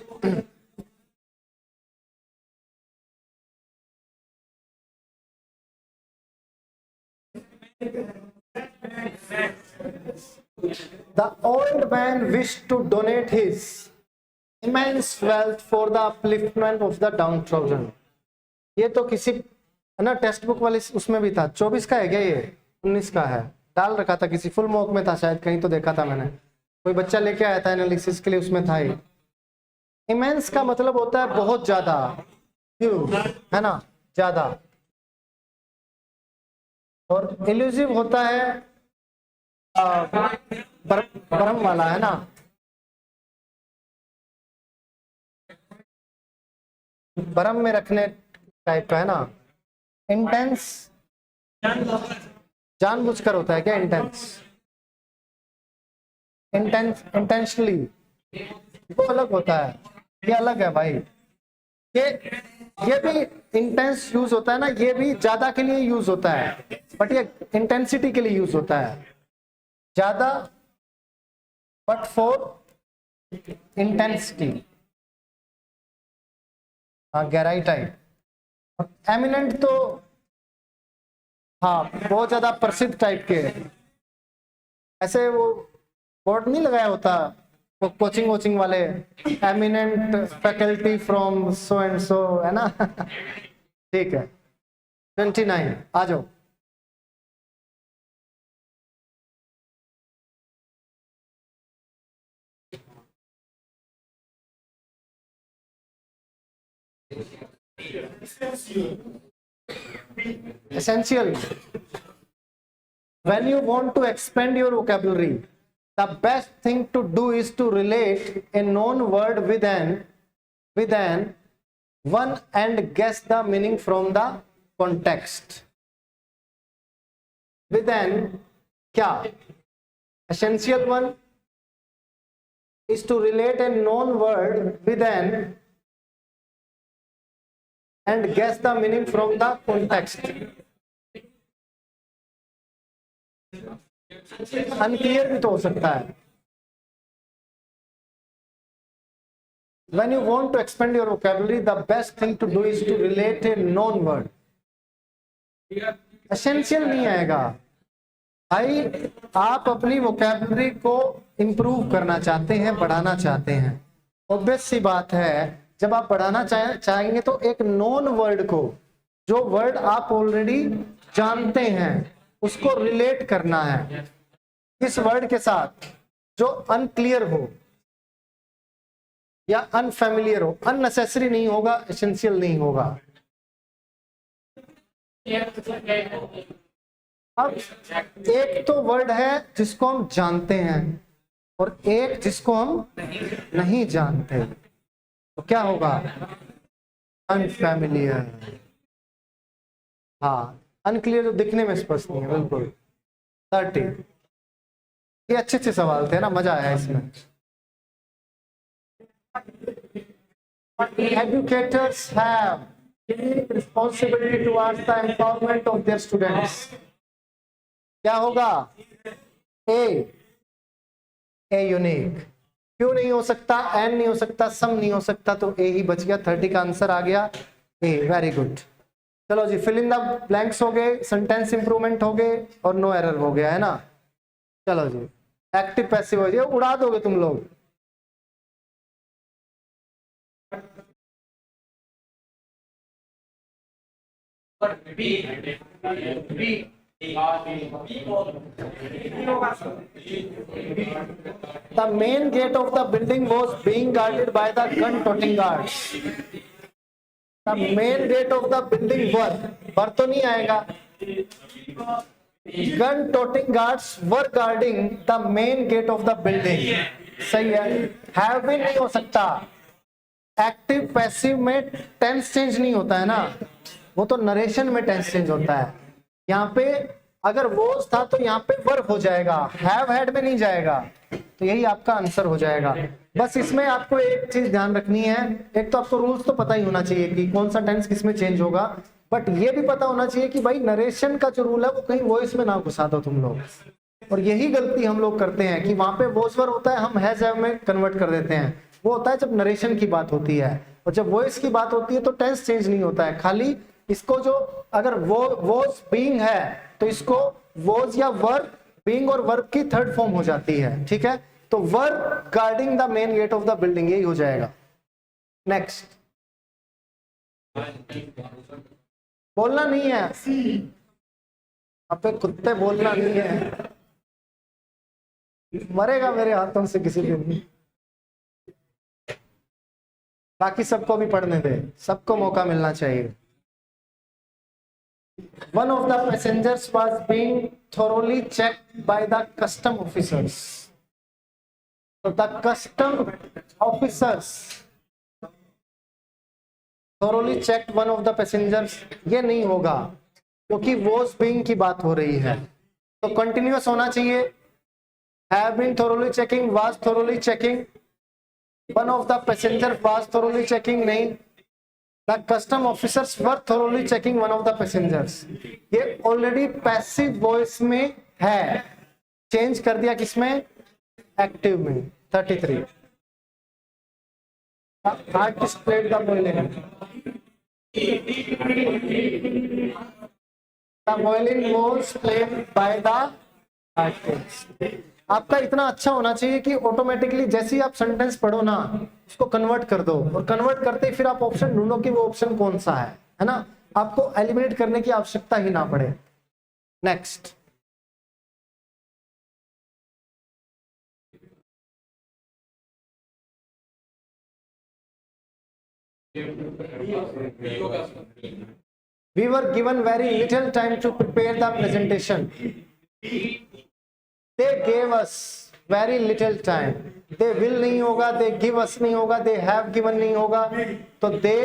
The old man wished to donate his immense wealth for the upliftment of the downtrodden. ये तो किसी है ना टेक्स्ट बुक वाले उसमें भी था। 24 का है क्या ये? 19 का है, डाल रखा था किसी फुल मॉक में था शायद, कहीं तो देखा था मैंने, कोई बच्चा लेके आया था एनालिसिस के लिए, उसमें था ये। इमेंस का मतलब होता है बहुत ज्यादा, है ना, ज्यादा। और इल्यूसिव होता है भ्रम वाला, है ना। भ्रम में रखने टाइप का, है ना। इंटेंस जानबूझकर होता है क्या? इंटेंशनली वो अलग होता है, ये अलग है भाई। ये भी इंटेंस यूज होता है ना, ये भी ज्यादा के लिए यूज होता है, बट ये इंटेंसिटी के लिए यूज होता है, ज्यादा बट फॉर इंटेंसिटी, हाँ, गहराई टाइप। एमिनेंट तो हाँ बहुत ज्यादा प्रसिद्ध टाइप के, ऐसे वो बोर्ड नहीं लगाया होता वो कोचिंग वोचिंग वाले, eminent faculty from so and so, है ना। ठीक है, 29 आ जाओ। Essential. When you want to expand your vocabulary, the best thing to do is to relate a known word with an one and guess the meaning from the context. With an क्या? Essential one is to relate a known word with an and guess the meaning from the context. Unclear भी तो हो सकता है। When you want to expand your vocabulary, the best thing to do is to relate a known word. Essential नहीं आएगा भाई। आप अपनी vocabulary को improve करना चाहते हैं, बढ़ाना चाहते हैं, obvious सी बात है। जब आप बढ़ाना चाहेंगे तो एक नॉन वर्ड को, जो वर्ड आप ऑलरेडी जानते हैं, उसको रिलेट करना है इस वर्ड के साथ जो अनक्लियर हो या अनफेमिलियर हो। अननेसेसरी नहीं होगा, एसेंशियल नहीं होगा। अब एक तो वर्ड है जिसको हम जानते हैं और एक जिसको हम नहीं जानते, तो क्या होगा? अनफेमिलियर। हाँ, अनक्लियर तो दिखने में स्पष्ट नहीं है, बिल्कुल। 30। ये अच्छे सवाल थे ना, मजा आया इसमें। educators have unique responsibility towards the empowerment of their students. क्या होगा? A unique. क्यों नहीं हो सकता? एन नहीं हो सकता, सम नहीं हो सकता, तो ए ही बच गया। 30 का आंसर आ गया ए। Very good. चलो जी, फिल इन द ब्लैंक्स हो गए, सेंटेंस इंप्रूवमेंट हो गए और नो एरर हो गया, है ना। चलो जी, एक्टिव पैसिव हो गया। उड़ा दोगे तुम लोग। The main gate of the building was being guarded by the gun-toting guards. The main gate of the building were तो नहीं आएगा। Gun-toting guards were guarding the main gate of the building. सही है। Have been नहीं हो सकता। Active passive में tense change नहीं होता है ना, वो तो नरेशन में टेंस चेंज होता है। यहाँ पे अगर वॉज था तो यहाँ पे वर्ब हो जाएगा, हैव हैड में नहीं जाएगा। तो यही आपका आंसर हो जाएगा। बस इसमें आपको एक चीज ध्यान रखनी है, एक तो आपको रूल्स तो पता ही होना चाहिए कि कौन सा टेंस किसमें चेंज होगा, बट ये भी पता होना चाहिए कि भाई नरेशन का जो रूल है वो कहीं वॉइस में ना घुसा दो तुम लोग। और यही गलती हम लोग करते हैं कि वहां पे वॉइस वर्ब होता है, हम हैज हैव में कन्वर्ट कर देते हैं। वो होता है जब नरेशन की बात होती है, और जब वॉइस की बात होती है तो टेंस चेंज नहीं होता है। खाली इसको जो अगर वो वॉज बीइंग है तो इसको वॉज या वर्ब, बीइंग और वर्ब की थर्ड फॉर्म हो जाती है। ठीक है, तो verb guarding the main gate of the building, यही हो जाएगा। नेक्स्ट, बोलना नहीं है अब कुत्ते, बोलना नहीं है, मरेगा मेरे हाथों से किसी दिन। बाकी सबको भी पढ़ने दे, सबको मौका मिलना चाहिए। One of the passengers was being thoroughly checked by the custom officers. So the custom officers thoroughly checked one of the passengers, ये नहीं होगा क्योंकि was being की बात हो रही है, तो continuous होना चाहिए। Have been thoroughly checking, was thoroughly checking, one of the passengers was thoroughly checking नहीं, The custom officers were thoroughly checking one of the passengers. ये ऑलरेडी पैसिव वॉइस में है, चेंज कर दिया किसमें? एक्टिव में। 33 artist played the boiling, the boiling was played by the artist. आपका इतना अच्छा होना चाहिए कि ऑटोमेटिकली जैसे ही आप सेंटेंस पढ़ो ना, उसको कन्वर्ट कर दो, और कन्वर्ट करते ही फिर आप ऑप्शन ढूंढो कि वो ऑप्शन कौन सा है ना। आपको एलिमिनेट करने की आवश्यकता ही ना पड़े। Next, we were given very little time to prepare the presentation. They gave us very little time. They will नहीं होगा, they give us नहीं होगा, they have given नहीं होगा, तो they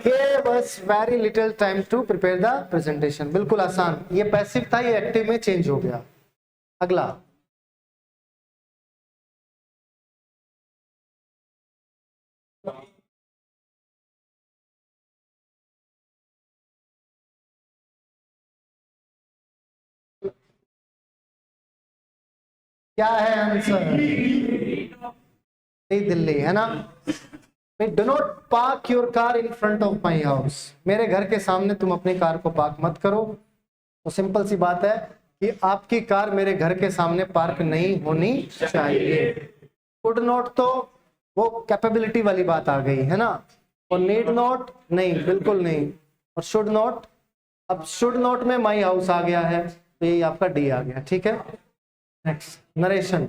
gave us very little time to prepare the presentation। बिल्कुल आसान, ये पैसिव था, ये एक्टिव में चेंज हो गया। अगला, क्या है आंसर? नई दिल्ली, है ना। Do not park your car in front of my house. मेरे घर के सामने तुम अपनी कार को पार्क मत करो। तो सिंपल सी बात है कि आपकी कार मेरे घर के सामने पार्क नहीं होनी चाहिए। कुड नॉट तो वो कैपेबिलिटी वाली बात आ गई, है ना। और नीड नॉट नहीं, बिल्कुल नहीं। और शुड नॉट, अब शुड नॉट में माई हाउस आ गया है, तो ये आपका डी आ गया। ठीक है, next, narration.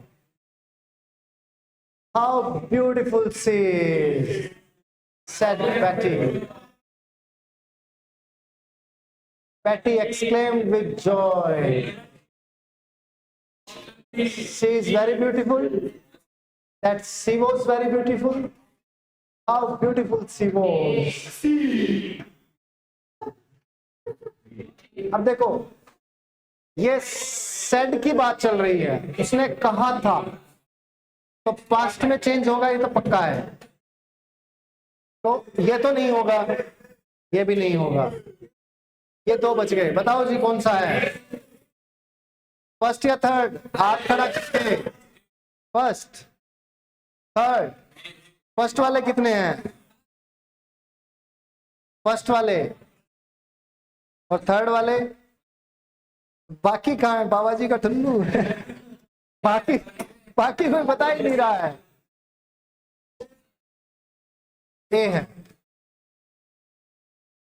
How beautiful she is, said Betty. Betty exclaimed with joy. She is very beautiful. That she was very beautiful. How beautiful she was. अब देखो, ये said की बात चल रही है, उसने कहा था, तो पास्ट में चेंज होगा, ये तो पक्का है। तो ये तो नहीं होगा, ये भी नहीं होगा, ये दो बच गए। बताओ जी कौन सा है, फर्स्ट या थर्ड? हाथ खड़ा करके, फर्स्ट, थर्ड। फर्स्ट वाले कितने हैं? फर्स्ट वाले और थर्ड वाले, बाकी कहाँ है? बाबा जी का टुल्लू बाकी बाकी कोई बता ही नहीं रहा है। ए है,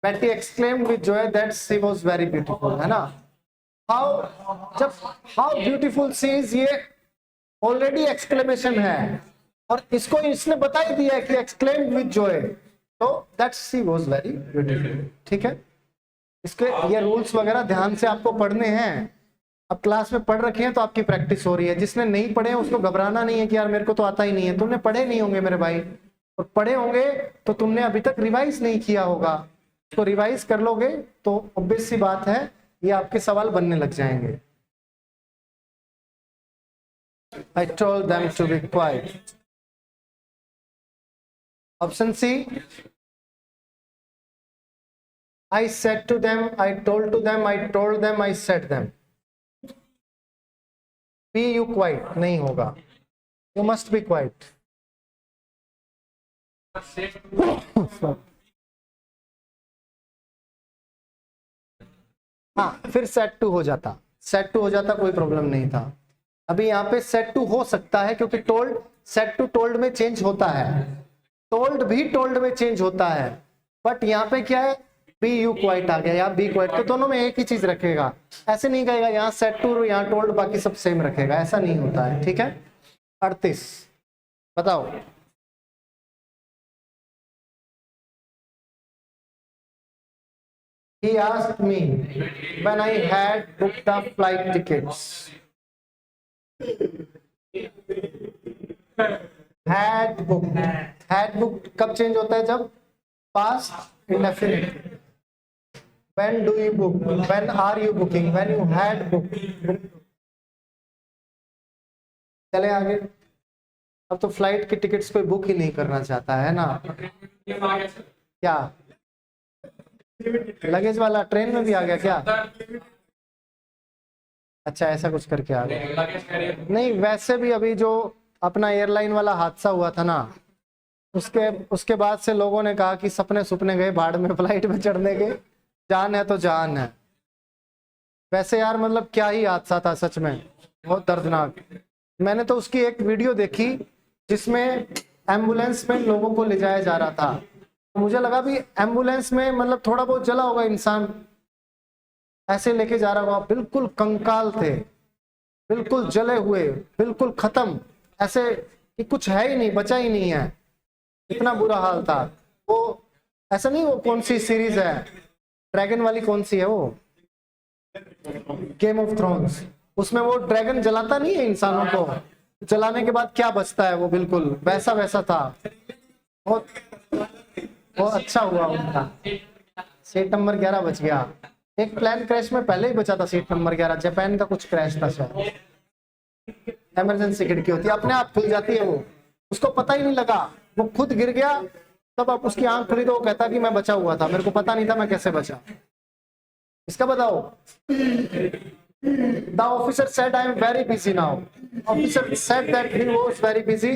Betty exclaimed with joy that she was very beautiful, है ना? how beautiful she is, ये ऑलरेडी एक्सक्लेमेशन है और इसको इसने बता ही दिया है कि exclaimed with joy, तो that she was very beautiful। ठीक है, इसके ये रूल्स वगैरह ध्यान से आपको पढ़ने हैं। अब क्लास में पढ़ रखे हैं तो आपकी प्रैक्टिस हो रही है। जिसने नहीं पढ़े हैं उसको घबराना नहीं है कि यार मेरे को तो आता ही नहीं है। तुमने पढ़े नहीं होंगे मेरे भाई, और पढ़े होंगे तो तुमने अभी तक रिवाइज नहीं किया होगा। तो रिवाइज कर लोगे तो ऑब्वियस सी बात है ये आपके सवाल बनने लग जाएंगे। I told them to be quiet। Option C, I said to them, I told to them, I told them, I said them। Be you quiet नहीं होगा, you must be quiet। हाँ, फिर सेट टू हो जाता, set to हो जाता, कोई problem नहीं था। अभी यहाँ पे सेट टू हो सकता है क्योंकि टोल्ड, सेट टू टोल्ड में चेंज होता है, टोल्ड भी टोल्ड में चेंज होता है, बट यहाँ पे क्या है, बी यू क्वाइट आ गया या बी क्वाइट, तो दोनों में एक ही चीज रखेगा। ऐसे नहीं कहेगा यहाँ सेट टू यहाँ टोल्ड बाकी सब सेम रखेगा, ऐसा नहीं होता है। ठीक है, 38 बताओ। He asked me when I had booked the flight tickets। Had booked कब चेंज होता है? जब past indefinite. When do you book? When are you booking? When you had booked। चले आगे। अब तो फ्लाइट की टिकट्स कोई बुक ही नहीं करना चाहता है ना। क्या लगेज वाला ट्रेन में भी आ गया क्या? अच्छा, ऐसा कुछ करके आ गया। नहीं, वैसे भी अभी जो अपना एयरलाइन वाला हादसा हुआ था ना, उसके बाद से लोगों ने कहा कि सपने सुपने गए भाड़ में, फ्लाइट में चढ़ने के, जान है तो जान है। वैसे यार मतलब क्या ही हादसा था, सच में बहुत दर्दनाक। मैंने तो उसकी एक वीडियो देखी जिसमें एम्बुलेंस में लोगों को ले जाया जा रहा था। मुझे लगा भी एम्बुलेंस में मतलब थोड़ा बहुत जला होगा इंसान, ऐसे लेके जा रहा होगा, बिल्कुल कंकाल थे, बिल्कुल जले हुए, बिल्कुल खत्म, ऐसे कि कुछ है ही नहीं, बचा ही नहीं है, इतना बुरा हाल था। वो ऐसा नहीं, वो कौन सी सीरीज है ड्रैगन वाली, कौन सी है वो, गेम ऑफ थ्रोन्स, उसमें वो ड्रैगन जलाता नहीं है इंसानों को, जलाने के बाद क्या बचता है, वो बिल्कुल वैसा वैसा था। बहुत अच्छा हुआ उनका, सीट नंबर 11 बच गया। एक प्लेन क्रैश में पहले ही बचा था सीट नंबर 11, जापान का कुछ क्रैश था शायद। इमरजेंसी खिड़की होती है, अपने आप खुल जाती है, वो उसको पता ही नहीं लगा, वो खुद गिर गया, तब अब उसकी आंख खुली तो वो कहता कि मैं बचा हुआ था, मेरे को पता नहीं था मैं कैसे बचा। इसका बताओ। The officer said I am very busy now। Officer said that he was very busy।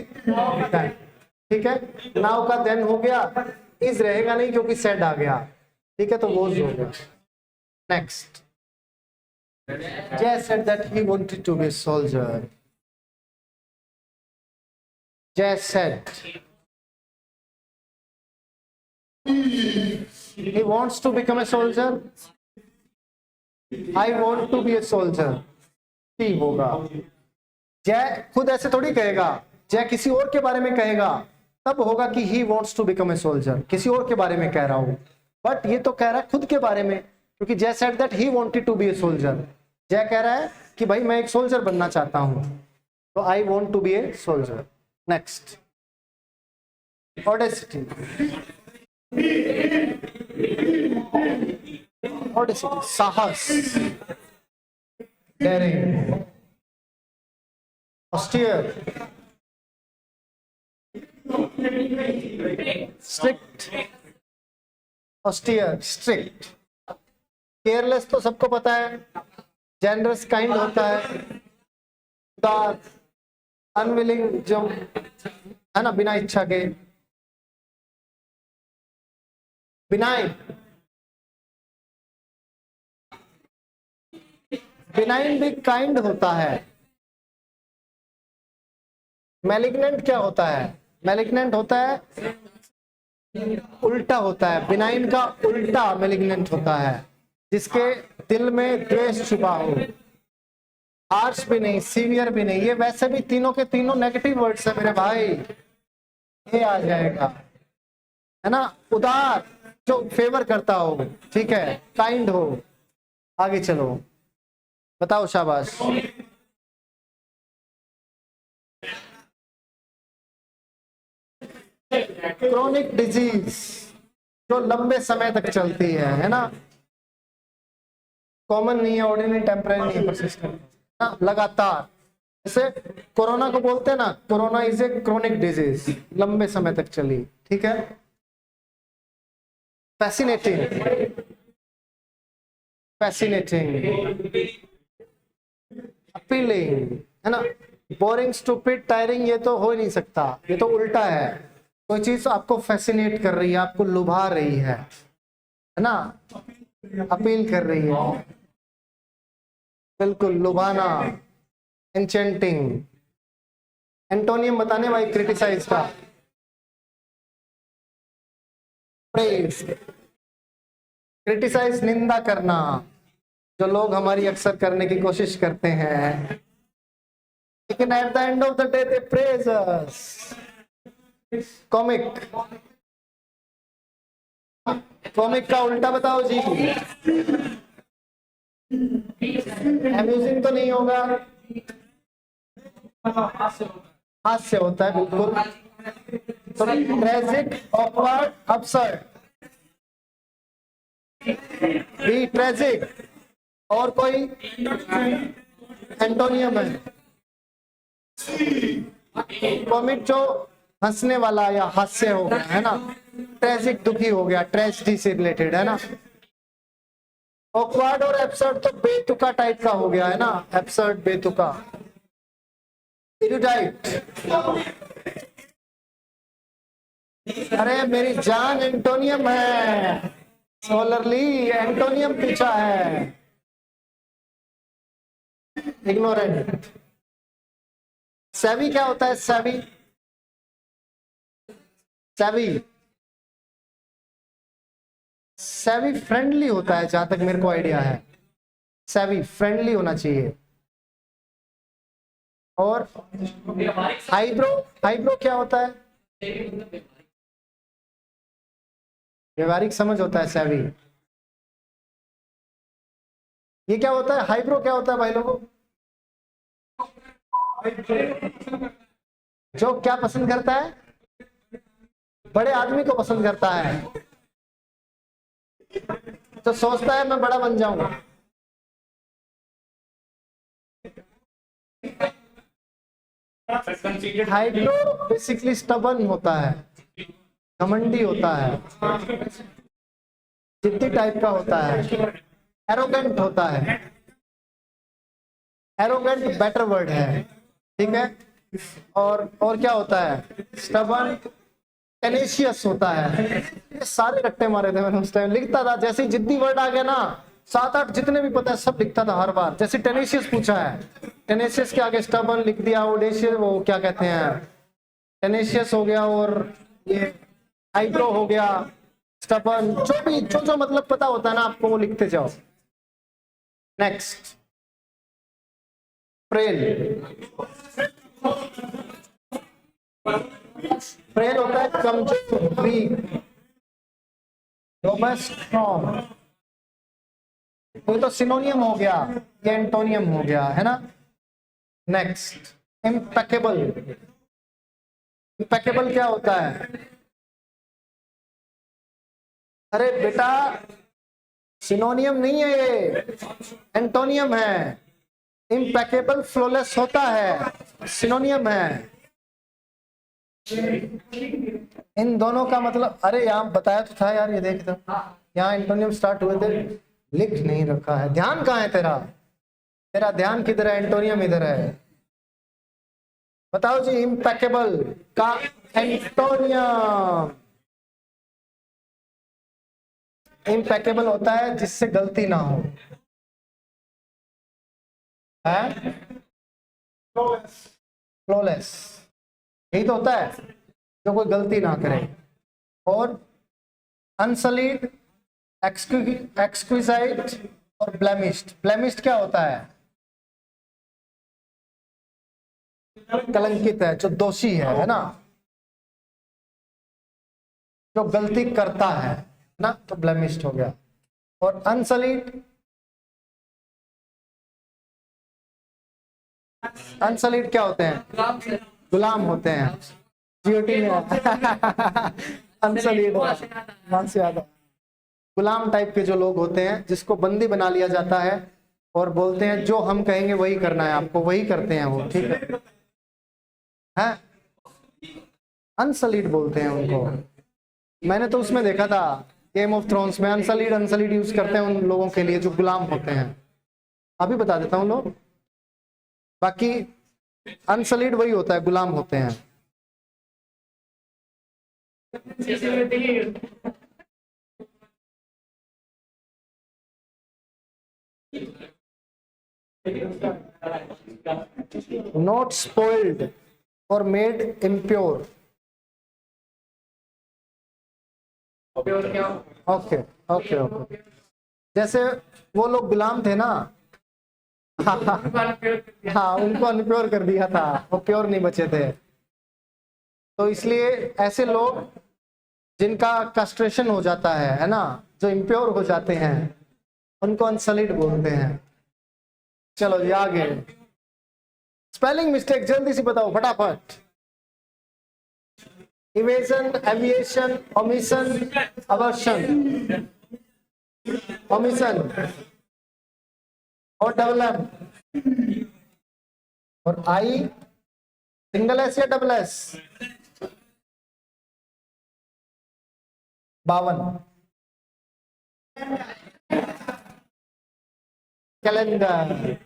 ठीक है, नाउ का देन हो गया, इज रहेगा नहीं क्योंकि सेड आ गया। ठीक है, तो वॉज हो गया। Next, Jay said that he wanted to be a soldier। Jay said he wants to become a soldier। I want to be a soldier। ठीक होगा। जय खुद ऐसे थोड़ी कहेगा, जय किसी और के बारे में कहेगा तब होगा कि he wants to become a soldier, किसी और के बारे में कह रहा हूं, बट ये तो कह रहा है खुद के बारे में, क्योंकि जय said that he wanted to be a soldier। जय कह रहा है कि भाई मैं एक सोल्जर बनना चाहता हूं, तो I want to be a soldier। Next, audacity. Audacity साहस, daring, austere, strict, austere, strict. Careless तो सबको पता है, जेनरस काइंड होता है, उदार, अनविलिंग जो है ना, बिना इच्छा के, बिनाइन, बिनाइन भी काइंड होता है। मैलिग्नेंट क्या होता है? मैलिग्नेंट होता है उल्टा होता है, बिनाइन का उल्टा मैलिग्नेंट होता है, जिसके दिल में द्वेष छुपा हो। हार्श भी नहीं, सीवियर भी नहीं, ये वैसे भी तीनों के तीनों नेगेटिव वर्ड्स है मेरे भाई, ये आ जाएगा, है ना। उदार जो फेवर करता हो, ठीक है, काइंड हो। आगे चलो, बताओ, शाबाश। क्रोनिक डिजीज जो लंबे समय तक चलती है ना, कॉमन नहीं है, ऑर्डिनरी, टेम्पररी नहीं है, परसिस्टेंट ना, लगातार। जैसे कोरोना को बोलते हैं ना, corona is a chronic disease, लंबे समय तक चली, ठीक है। फैसिनेटिंग, फैसिनेटिंग, अपीलिंग, है ना। बोरिंग, स्टूपिड, टायरिंग ये तो हो ही नहीं सकता, ये तो उल्टा है। कोई चीज आपको फैसिनेट कर रही है, आपको लुभा रही है ना, अपील कर रही है, बिल्कुल, लुभाना, एंचेंटिंग। एंटोनियम बताने भाई क्रिटिसाइज का, प्रेज, क्रिटिसाइज, निंदा करना, जो लोग हमारी अक्सर करने की कोशिश करते हैं, लेकिन at the end of the day they praise us. Comic, comic का उल्टा बताओ जी। अम्यूजिंग तो नहीं होगा, हास्य होता है, बिल्कुल। तो ट्रेजिक, ऑकवर्ड, अपसर्ड, भी ट्रेजिक। और कोई एंटोनियम है? कॉमिक जो हंसने वाला या हास्य हो गया, है ना। ट्रेजिक दुखी हो गया, ट्रेजिडी से रिलेटेड, है ना। ऑकवर्ड और एब्सर्ड तो बेतुका टाइप का हो गया, है ना, एब्सर्ड, बेतुका। इरुडाइट, अरे मेरी जान एंटोनियम है, सोलरली एंटोनियम पूछा है। इग्नोरेंट, सेवी क्या होता है? सेवी, सेवी, सेवी फ्रेंडली होता है, जहां तक मेरे को आइडिया है, सेवी फ्रेंडली होना चाहिए। और हाइब्रो, हाइब्रो क्या होता है? व्यवहारिक समझ होता है सेवी। ये क्या होता है? हाइब्रो क्या होता है भाई लोगों? जो क्या पसंद करता है? बड़े आदमी को पसंद करता है, तो सोचता है मैं बड़ा बन जाऊंगा। हाइड्रो बेसिकली स्टबर्न होता है, घमंडी होता है, जिद्दी टाइप का होता है, एरोगेंट होता है। एरोगेंट बेटर वर्ड है, ठीक है। और क्या होता है? स्टबर्न, टेनेशियस होता है। ये सारे रट्टे मारे थे मैंने उस टाइम, लिखता था, जैसे जिद्दी वर्ड आ गया ना, 7-8 जितने भी पता है सब लिखता था हर बार। जैसे टेनेशियस पूछा है, टेनेशियस के आगे स्टबर्न लिख दिया, ओडेशियस, वो क्या कहते हैं, टेनेशियस हो गया, और ये हाइड्रो हो गया, स्टबर्न, जो भी जो मतलब पता होता है ना आपको, वो लिखते जाओ। Next, frail. फ्रेल होता है कमजोर, वीक, रोबस्ट, स्ट्रॉन्ग। तो ये तो सिनोनियम हो गया, ये एंटोनियम हो गया, है ना। Next, impeccable. इम्पेकेबल क्या होता है? अरे बेटा, सिनोनियम नहीं है ये, एंटोनियम है। इम्पेकेबल फ्लॉलेस होता है, सिनोनियम है। इन दोनों का मतलब, अरे यहाँ बताया तो था यार, ये देख तो, यहाँ एंटोनियम स्टार्ट हुए थे, लिख नहीं रखा है। ध्यान कहाँ है तेरा? तेरा ध्यान किधर है? एंटोनियम इधर है। बताओ जी, इम्पेकेबल का एंटोनियम। इम्पेकेबल होता है जिससे गलती ना हो, है फ्लॉलेस, यही तो होता है, जो कोई गलती ना करे। और अनसलीड, एक्सक्विजाइट और ब्लेमिश्ड। ब्लेमिश्ड क्या होता है? कलंकित है, जो दोषी है ना, जो गलती करता है ना, तो ब्लेमिश्ड हो गया। और अनसलीड, अनसलीड क्या होते हैं? गुलाम होते हैं। जीओटी में अनसलीड मान से ज्यादा गुलाम टाइप के जो लोग होते हैं, जिसको बंदी बना लिया जाता है और बोलते हैं जो हम कहेंगे वही करना है आपको, वही करते हैं वो, ठीक है? अनसलीड बोलते हैं उनको। मैंने तो उसमें देखा था, गेम ऑफ थ्रोन्स में, अनसलीड अनसलीड यूज करते हैं उन लोगों के लिए जो गुलाम होते हैं। अभी बता देता हूँ लोग, बाकी अनसलीड वही होता है, गुलाम होते हैं। नॉट स्पॉइल्ड और made impure. Okay okay okay, जैसे वो लोग गुलाम थे ना, हाँ उनको अनप्योर कर दिया था, वो प्योर नहीं बचे थे। तो इसलिए ऐसे लोग जिनका कस्ट्रेशन हो जाता है ना, जो इम्प्योर हो जाते हैं, उनको अनसलीड बोलते हैं। चलो जी आगे, स्पेलिंग मिस्टेक जल्दी से बताओ फटाफट। Evasion, aviation, omission, aversion. Omission और डबल एम और आई, सिंगल एस या डबल एस? 52। कैलेंडर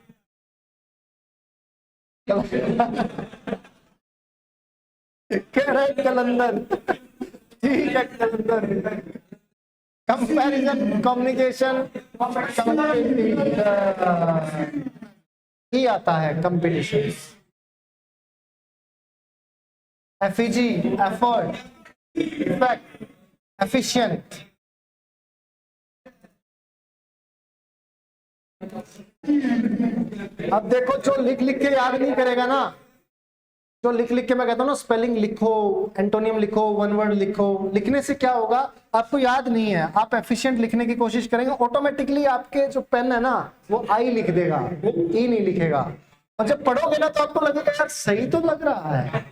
कह रहे कैलेंडर, ठीक है कैलेंडर। कंपैरिजन, कम्युनिकेशन, ही आता है competition. Effigy, effort, effect, efficient. अब देखो, जो लिख लिख के याद नहीं करेगा ना, जो लिख लिख के मैं कहता हूँ ना, स्पेलिंग लिखो, एंटोनियम लिखो, वन वर्ड लिखो, लिखने से क्या होगा, आपको याद नहीं है, आप एफिशिएंट लिखने की कोशिश करेंगे, ऑटोमेटिकली आपके जो पेन है ना, वो आई लिख देगा, वो ई नहीं लिखेगा। और जब पढ़ोगे ना, तो आपको लगेगा यार सही तो लग रहा है।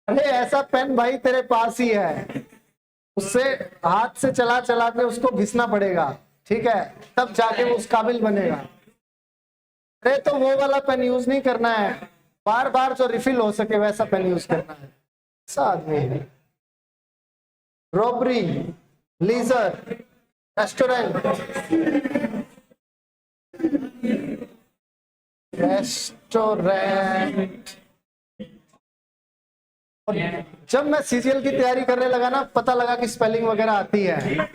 अरे ऐसा पेन भाई तेरे पास ही है, उससे हाथ से चला चला के उसको घिसना पड़ेगा, ठीक है, तब जाके वो उस काबिल बनेगा। अरे तो वो वाला पेन यूज नहीं करना है, बार बार जो रिफिल हो सके वैसा पेन यूज करना है। ऐसा आदमी है। Robbery, leisure, restaurant, restaurant. जब मैं सीजीएल की तैयारी करने लगा ना, पता लगा कि स्पेलिंग वगैरह आती है।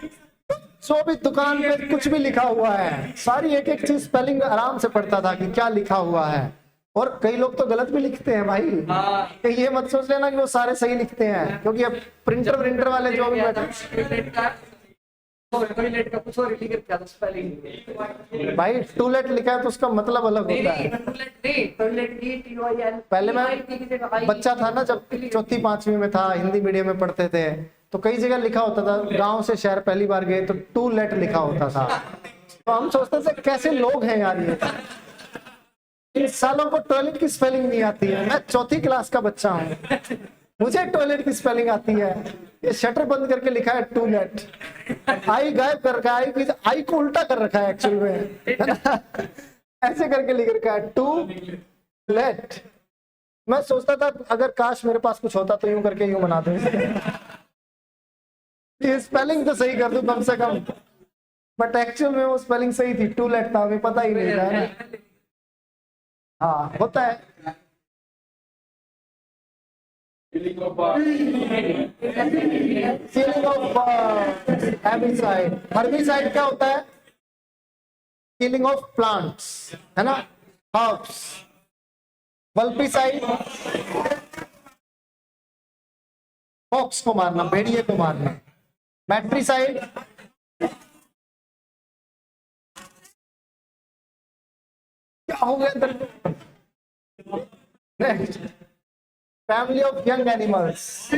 जो भी दुकान पे कुछ भी लिखा हुआ है, सारी एक एक चीज स्पेलिंग आराम से पढ़ता था कि क्या लिखा हुआ है। और कई लोग तो गलत भी लिखते हैं भाई, कि ये मत सोच लेना कि वो सारे सही लिखते हैं, क्योंकि अब प्रिंटर वाले जो भी भाई टूलेट लिखा है तो उसका मतलब अलग होता है। पहले मैं बच्चा था ना, जब चौथी पांचवी में था, हिंदी मीडियम में पढ़ते थे, तो कई जगह लिखा होता था, गांव से शहर पहली बार गए तो टू लेट लिखा होता था। तो हम सोचते थे कैसे लोग हैं यार ये, इन सालों को टॉयलेट की स्पेलिंग नहीं आती है। मैं चौथी क्लास का बच्चा हूँ, मुझे टॉयलेट की स्पेलिंग आती है। ये शटर बंद करके लिखा है टू लेट, आई गायब कर रखा है, आई को उल्टा कर रखा है एक्चुअल में, ऐसे करके लिख रखा है टू लेट। मैं सोचता था अगर काश मेरे पास कुछ होता तो यूं करके यूं बना दूं ये स्पेलिंग तो सही कर दूं कम से कम, बट एक्चुअल में वो स्पेलिंग सही थी, टूलेट था, हमें पता ही नहीं था ना। हाँ होता है। फीलिंग ऑफ हेर्बिसाइड, हर्बिसाइड क्या होता है? किलिंग ऑफ प्लांट्स, है ना, हर्ब्स। वल्पिसाइड फॉक्स को मारना, भेड़िए को मारना। मैट्रिसाइड क्या हो गया अंदर? Next, family of young animals.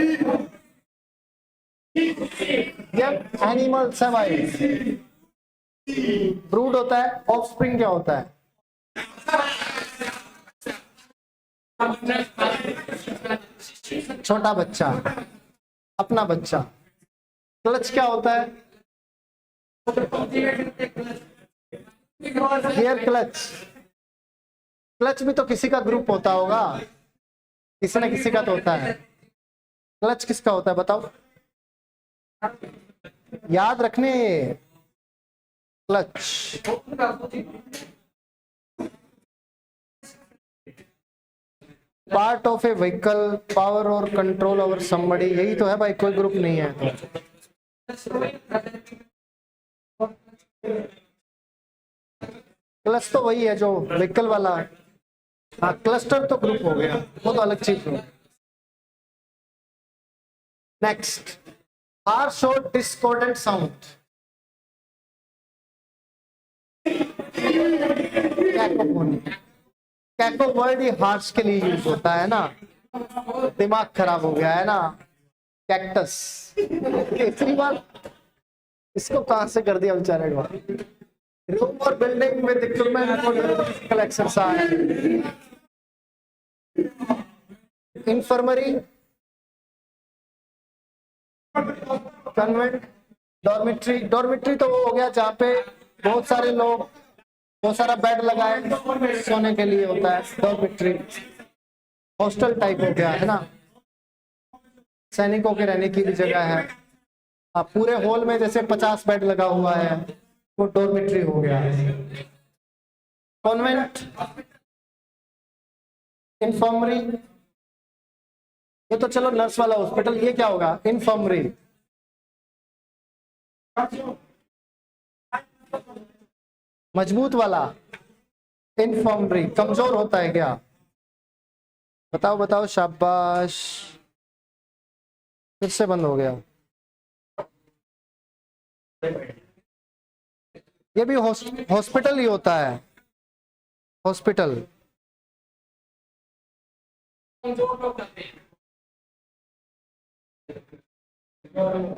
Young animals है भाई, ब्रूड होता है। ऑफस्प्रिंग क्या होता है? छोटा बच्चा, अपना बच्चा। क्लच क्या होता है? Hair clutch. क्लच भी तो किसी का ग्रुप होता होगा, किसी न किसी का तो होता है। क्लच किसका होता है बताओ? याद रखने, clutch part of A vehicle, power और कंट्रोल ओवर समबडी, यही तो है भाई, कोई ग्रुप नहीं है तो। क्लच तो वही है जो व्हीकल वाला। हाँ, क्लस्टर तो ग्रुप हो गया, वो तो अलग चीज है। नेक्स्ट, हार्श और डिस्कॉर्डेंट साउंड। कैकोफोनी, कैको वर्ड ही हार्श के लिए यूज होता है ना, दिमाग खराब हो गया है ना। कैक्टस, तीसरी बार इसको कहां से कर दिया बेचारे को। Room or building with equipment for physical exercise. Infirmary, convent, dormitory. Dormitory तो वो हो गया जहाँ पे बहुत सारे लोग, बहुत सारा बेड लगाए सोने के लिए होता है, डॉर्मिट्री। हॉस्टल टाइप हो गया है ना, सैनिकों के रहने की भी जगह है। अब पूरे हॉल में जैसे 50 बेड लगा हुआ है, वो डॉर्मिट्री हो गया। कॉन्वेंट, इन्फर्मरी, ये तो चलो नर्स वाला हॉस्पिटल, ये क्या होगा? इन्फर्मरी। मजबूत वाला इन्फर्मरी, कमजोर होता है क्या? बताओ बताओ, शाबाश। फिर से बंद हो गया। ये भी हॉस्पिटल ही होता है, हॉस्पिटल।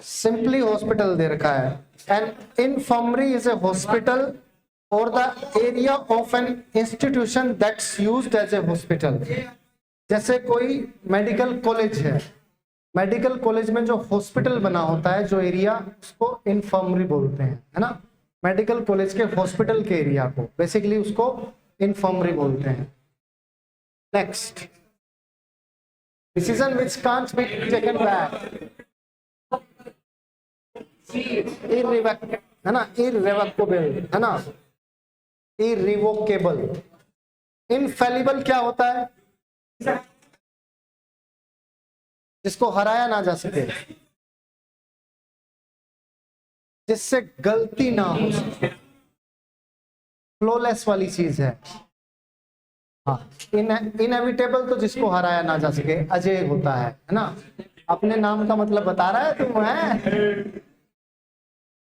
सिंपली हॉस्पिटल दे रखा है। An infirmary is a hospital or the area of an institution that's used as a hospital. जैसे कोई मेडिकल कॉलेज है, मेडिकल कॉलेज में जो हॉस्पिटल बना होता है, जो एरिया, उसको इन्फर्मरी बोलते हैं, है ना। मेडिकल कॉलेज के हॉस्पिटल के एरिया को बेसिकली उसको इन्फर्मरी बोलते हैं। Next, decision which can't be taken back, है ना, इररिवोकेबल, है ना, इररिवोकेबल। इनफेलिबल क्या होता है? जिसको हराया ना जा सके, जिससे गलती ना हो सके, फ्लॉलेस वाली चीज है। हाँ, इनएविटेबल तो जिसको हराया ना जा सके, अजय होता है ना। अपने नाम का मतलब बता रहा है तुम, है।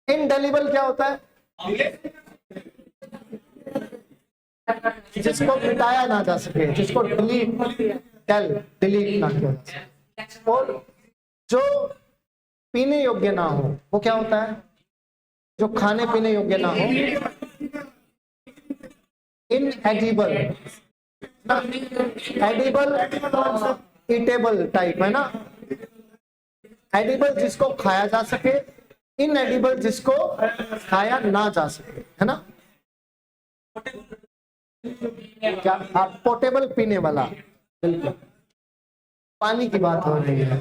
इनडेलिबल क्या होता है? जिसको मिटाया ना जा सके, जिसको डिलीट ना किया जा सके। और जो पीने योग्य ना हो, वो क्या होता है? जो खाने पीने योग्य ना हो, इनएडिबल। एडिबल, ईटेबल टाइप, है ना। एडिबल जिसको खाया जा सके, इनएडिबल जिसको खाया ना जा सके, है ना। क्या? पोर्टेबल पीने वाला, बिल्कुल पानी की बात हो रही है।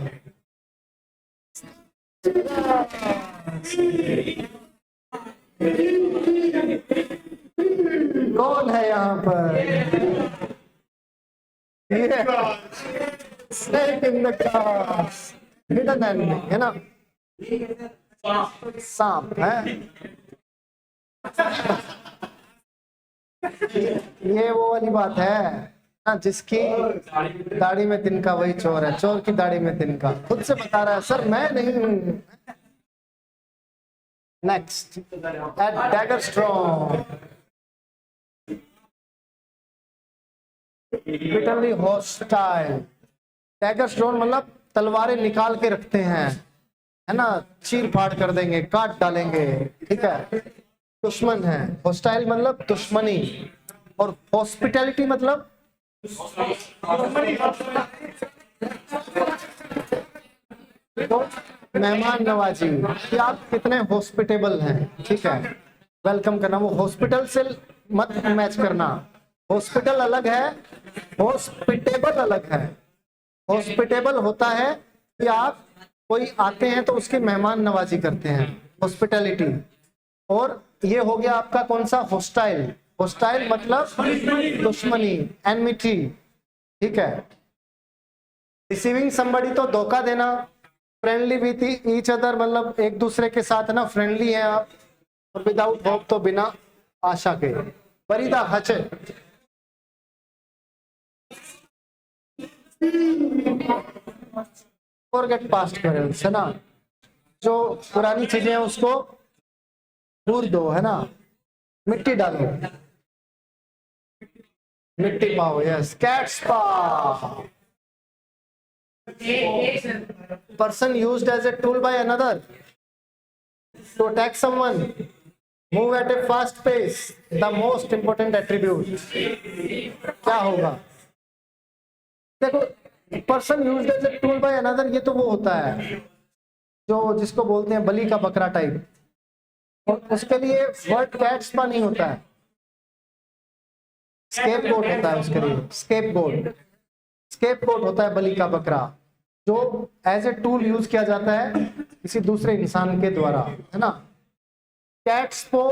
कौन है यहाँ पर? Snake in the grass, hidden enemy है ना, सांप है। ये वो वाली बात है ना, जिसकी दाढ़ी में तिनका वही चोर है, चोर की दाढ़ी में तिनका। खुद से बता रहा है सर मैं नहीं हूं। Next at dagger strong, bitterly hostile. Dagger strong मतलब तलवारें निकाल के रखते हैं, है ना, चीर फाड़ कर देंगे, काट डालेंगे, ठीक है। दुश्मन है। हॉस्टाइल मतलब दुश्मनी, और हॉस्पिटैलिटी मतलब तो मेहमान नवाजी, कि आप कितने हॉस्पिटेबल हैं, ठीक है, वेलकम करना। वो हॉस्पिटल से मत मैच करना, हॉस्पिटल अलग है, हॉस्पिटेबल अलग है। हॉस्पिटेबल होता है कि आप कोई आते हैं तो उसकी मेहमान नवाजी करते हैं, हॉस्पिटैलिटी। और ये हो गया आपका कौन सा? हॉस्टाइल। हॉस्टाइल मतलब दुश्मनी, एनमिटी, ठीक है। रिसीविंग समबडी तो धोखा देना, फ्रेंडली विथ ईच अदर मतलब एक दूसरे के साथ ना फ्रेंडली हैं आप, और विदाउट होप तो बिना आशा के। परिदा हच, फॉरगेट पास्ट करेंस, है ना, जो पुरानी चीजें हैं उसको दूर दो, है ना, मिट्टी डालो, मिट्टी पाओ, यस, कैट्स पा। Person used as a tool by another to attack someone, move at a fast pace, the most important attribute। क्या होगा? देखो, person used as a tool by another, ये तो वो होता है जो जिसको बोलते हैं बलि का बकरा टाइप, और उसके लिए वर्ड कैट्स पा नहीं होता है, स्केप गोट होता है उसके लिए, स्केप गोट। स्केप गोट होता है बलि का बकरा, जो एज ए टूल यूज किया जाता है किसी दूसरे इंसान के द्वारा, है ना। कैट्स को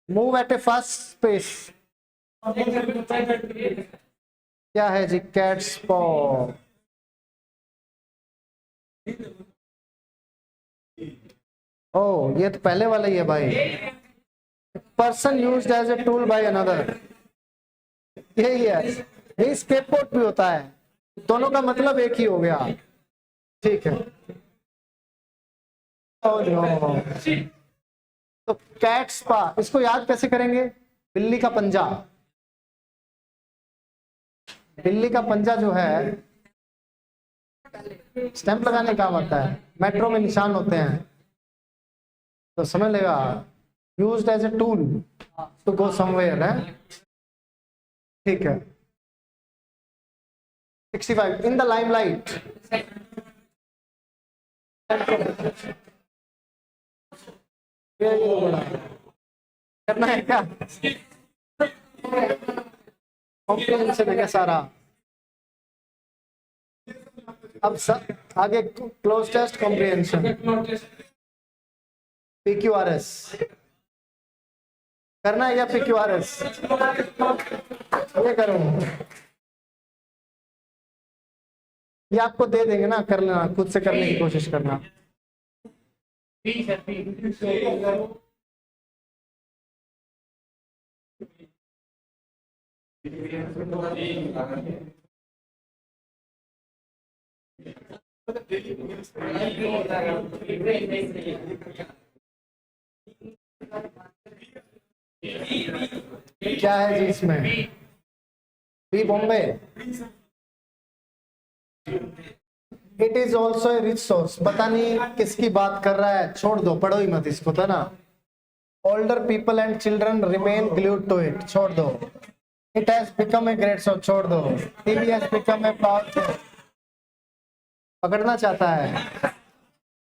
move at A fast space, क्या है जी? कैट्स पॉ, ओ ये तो पहले वाला ही है भाई। Person used as a tool by another, यही है। ये स्केपगोट भी होता है, दोनों का मतलब एक ही हो गया, ठीक है। तो कैट स्पा, इसको याद कैसे करेंगे? बिल्ली का पंजा। बिल्ली का पंजा जो है स्टैंप लगाने काम आता है, मेट्रो में निशान होते हैं, तो समझ लेगा, used as a tool to go somewhere, है, ठीक है। 65 इन द लाइमलाइट, करना है क्या? कॉम्प्रिहेंशन है क्या सारा? अब आगे क्लोज टेस्ट कॉम्प्रिहेंशन, PQRS करना है या PQRS? ये करो, ये आपको दे देंगे ना, कर लेना, खुद से करने की कोशिश करना। क्या है जी इसमें? B Bombay, it is also a rich source. पता नहीं किसकी बात कर रहा है, छोड़ दो, पढ़ो ही मत इसको, था ना। Older people and children remain glued to it, छोड़ दो। It has become a great source, छोड़ दो। TV has become a powerful, पकड़ना चाहता है,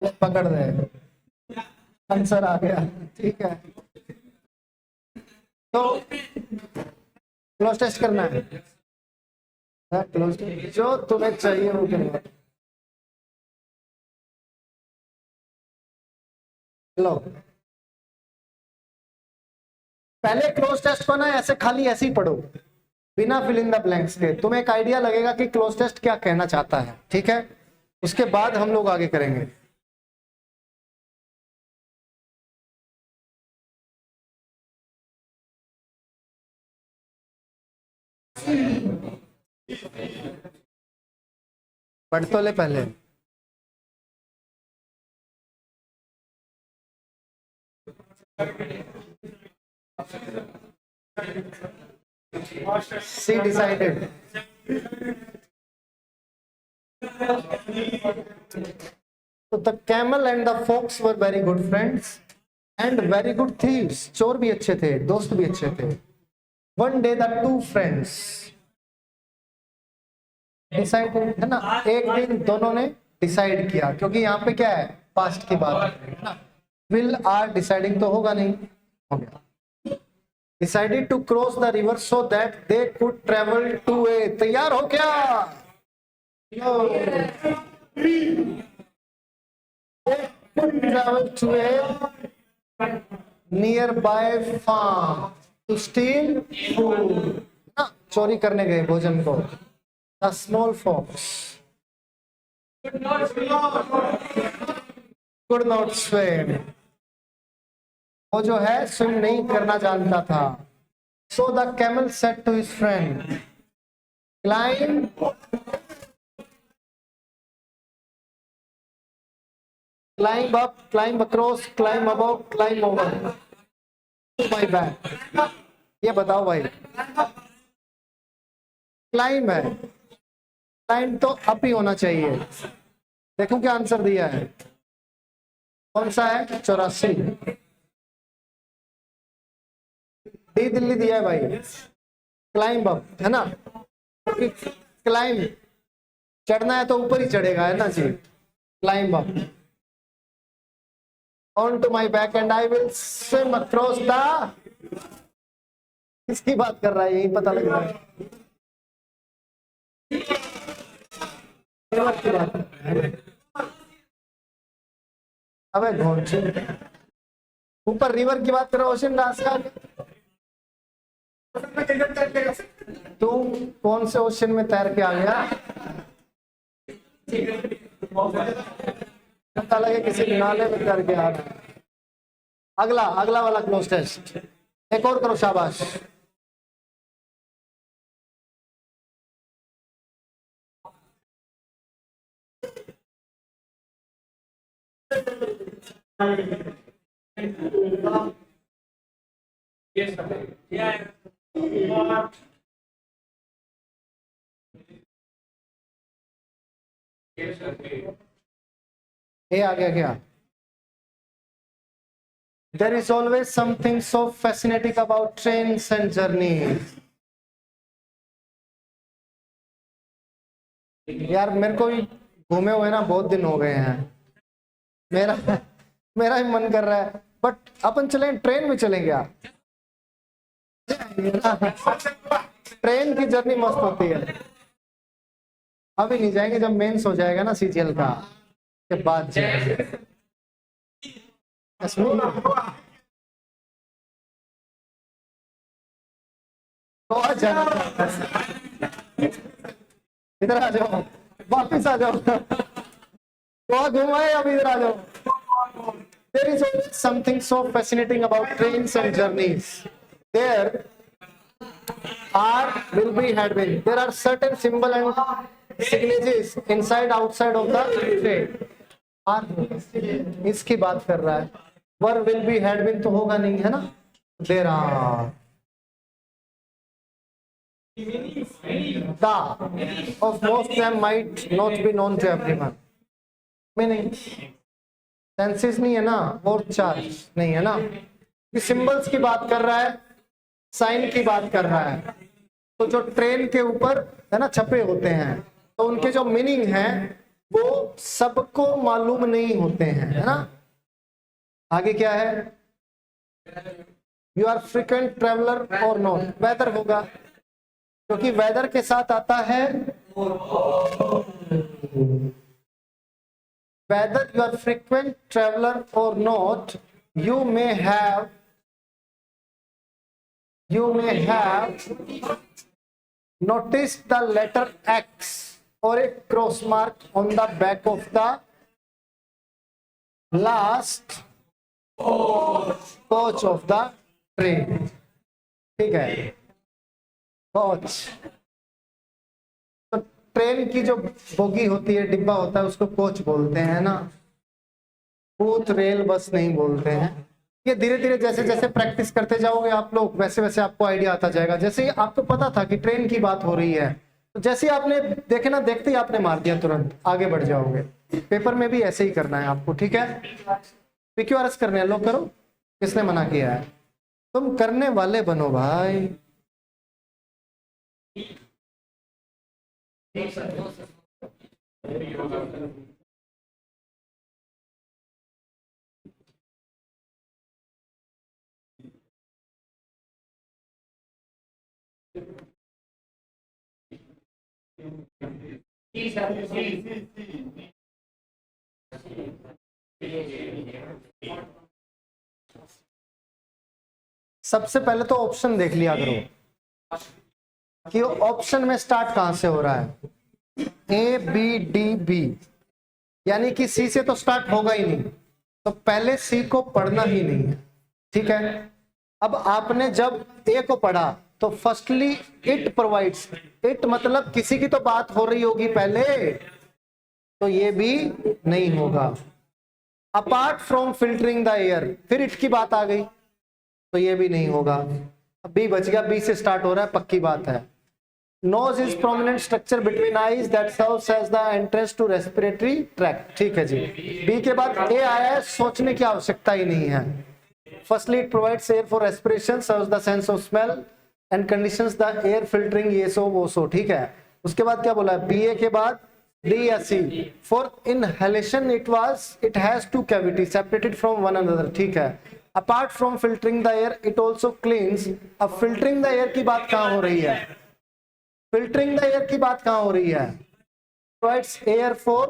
पकड़ दे, आंसर आ गया, ठीक है। तो क्लोज टेस्ट करना है। क्लोज जो तुम्हें चाहिए वो करना। लो पहले क्लोज टेस्ट को ना ऐसे खाली ऐसे ही पढ़ो, बिना फिल इन द ब्लैंक्स के। तुम्हें एक आइडिया लगेगा कि क्लोज टेस्ट क्या कहना चाहता है, ठीक है। उसके बाद हम लोग आगे करेंगे। पढ़ तो ले पहले। She decided. So the camel and the fox were very good friends and very good thieves. चोर भी अच्छे थे, दोस्त भी अच्छे थे। One day the two friends decided, है ना, एक दिन दोनों ने डिसाइड किया, क्योंकि यहाँ पे क्या है, पास्ट की बात है ना। विल आर डिसाइडिंग तो होगा नहीं, हो गया। Decided to cross the river so that they could travel to a, तैयार हो क्या? Could travel to a nearby farm to steal food. ना, चोरी करने गए भोजन को। The small fox could not swim. वो जो है स्विम नहीं करना जानता था। So the camel said to his friend, climb up, climb across, climb above, climb over to my back. ये बताओ भाई, क्लाइम है, क्लाइम तो अप ही होना चाहिए। देखो क्या आंसर दिया है, कौन सा है? 84। डी दिल्ली दिया है भाई, क्लाइंब अप, है ना। क्लाइंब चढ़ना है तो ऊपर ही चढ़ेगा, है ना जी। Climb up on to my back and I will swim across the, किसकी बात कर रहा है, यही पता लग रहा है। की बात अबे घोंचे, ऊपर रिवर की बात कर रहा है, ओशन दास का। तू कौन से ओशन में तैर के आ गया? पता लगे किसी नाले में तैर के आ रहा। अगला अगला वाला क्लोज टेस्ट, एक और करो, शाबाश। ये आ गया क्या? There is always something so fascinating about trains and journeys. यार मेरे को भी घूमे हुए ना बहुत दिन हो गए हैं, मेरा मेरा ही मन कर रहा है, बट अपन चलें, ट्रेन में चलें क्या? ट्रेन की जर्नी मस्त होती है। अभी नहीं जाएंगे, जब मेंस हो जाएगा ना सीजीएल का, के बाद जाएंगे। तो जाना, इधर आ जाओ, वापिस आ जाओ, तो घुमाए, अब इधर आ जाओ। There is always something so fascinating about trains and journeys. There are will be had been. There are certain symbol and signages inside outside of the train. are इसकी बात कर रहा है, were will be had been तो होगा नहीं, है ना। There are the of most them might not be known to everyone. Meaning senses नहीं है ना, और चार्ज नहीं है ना, सिंबल्स की बात कर रहा है, साइन की बात कर रहा है। तो जो ट्रेन के ऊपर है ना छपे होते हैं, तो उनके जो मीनिंग है वो सबको मालूम नहीं होते हैं, है ना। आगे क्या है? यू आर फ्रीक्वेंट ट्रेवलर और नॉट, वेदर होगा, क्योंकि वेदर के साथ आता है whether you are frequent traveler or not, you may have noticed the letter X or a cross mark on the back of the last coach of the train. ठीक है, coach तो train की जो bogie होती है, डिब्बा होता है, उसको कोच बोलते हैं ना, भूत रेल बस नहीं बोलते हैं। ये धीरे धीरे जैसे जैसे प्रैक्टिस करते जाओगे आप लोग, वैसे वैसे आपको आइडिया आता जाएगा। जैसे ही आपको पता था कि ट्रेन की बात हो रही है, तो जैसे ही आपने देखे ना, देखते ही आपने मार दिया, तुरंत आगे बढ़ जाओगे। पेपर में भी ऐसे ही करना है आपको, ठीक है। PQRS करने हैं, लोग करो, किसने मना किया है? तुम करने वाले बनो भाई। सबसे पहले तो ऑप्शन देख लिया करो कि ऑप्शन में स्टार्ट कहां से हो रहा है। ABDB, यानी कि C से तो स्टार्ट होगा ही नहीं, तो पहले C को पढ़ना ही नहीं है, ठीक है। अब आपने जब A को पढ़ा तो फर्स्टली इट प्रोवाइड्स, इट मतलब किसी की तो बात हो रही होगी पहले, तो ये भी नहीं होगा। Apart from filtering the air, फिर इट की बात आ गई, तो ये भी नहीं होगा। बी बच गया, बी से स्टार्ट हो रहा है, पक्की बात है। Nose is prominent structure between eyes that serves as the entrance to respiratory tract, ठीक है जी। बी के बाद ए आया है, सोचने की आवश्यकता ही नहीं है। Firstly it provides air for respiration, serves the sense of smell and conditions the air filtering, ये सो वो सो, ठीक है। उसके बाद क्या बोला है, बी ए के बाद डी या C. For inhalation it has two cavity separated from one another, ठीक है। Apart from filtering the air it also cleans. अब फिल्टरिंग द एयर की बात कहां हो रही है? फिल्टरिंग द एयर की बात कहां हो रही है? प्रोवाइड्स एयर फॉर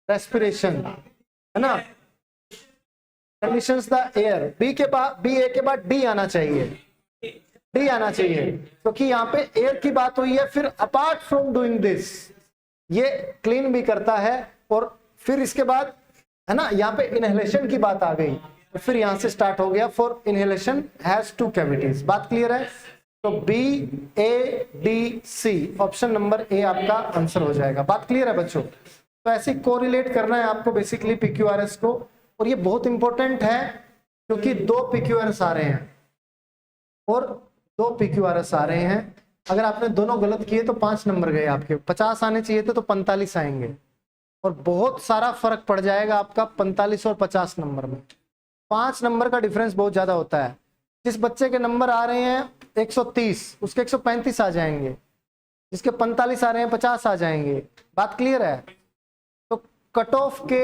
रेस्पिरेशन, है ना। कंडीशंस द एयर, बी के बाद, बी ए के बाद डी आना चाहिए, डी आना चाहिए, क्योंकि यहाँ पे एयर की बात हुई है। फिर अपार्ट फ्रॉम डूइंग दिस, ये क्लीन भी करता है, और फिर इसके बाद, है ना, यहाँ पे इनहेलेशन की बात आ गई, तो फिर यहां से स्टार्ट हो गया, for inhalation has two cavities. बात क्लियर है? तो B A D C, option number A आपका आंसर हो जाएगा। बात क्लियर है बच्चों? तो ऐसे कोरिलेट करना है आपको बेसिकली PQRS को, और ये बहुत इंपॉर्टेंट है क्योंकि 2 PQRS आ रहे हैं और 2 PQRS आ रहे हैं। अगर आपने दोनों गलत किए तो 5 नंबर गए आपके। 50 आने चाहिए थे तो 45 आएंगे, और बहुत सारा फर्क पड़ जाएगा आपका 45 और 50 नंबर में। 5 नंबर का डिफरेंस बहुत ज्यादा होता है। जिस बच्चे के नंबर आ रहे हैं 130, उसके 135 आ जाएंगे, जिसके 45 आ रहे हैं 50 आ जाएंगे। बात क्लियर है? तो कट ऑफ के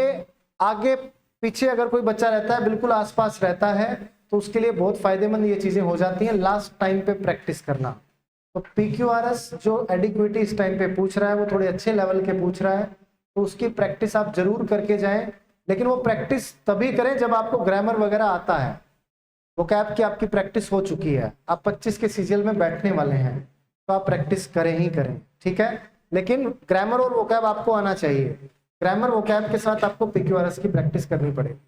आगे पीछे अगर कोई बच्चा रहता है, बिल्कुल आसपास रहता है, तो उसके लिए बहुत फायदेमंद ये चीजें हो जाती हैं। लास्ट टाइम पे प्रैक्टिस करना। तो PQRS जो एडिक्विटी इस टाइम पे पूछ रहा है, वो थोड़े अच्छे लेवल के पूछ रहा है, तो उसकी प्रैक्टिस आप जरूर करके जाएं। लेकिन वो प्रैक्टिस तभी करें जब आपको ग्रामर वगैरह आता है, वोकैब की आपकी प्रैक्टिस हो चुकी है, आप 25 के सीजीएल में बैठने वाले हैं, तो आप प्रैक्टिस करें ही करें, ठीक है। लेकिन ग्रामर और वोकैब आपको आना चाहिए। ग्रामर वोकैब के साथ आपको PQRS की प्रैक्टिस करनी पड़ेगी।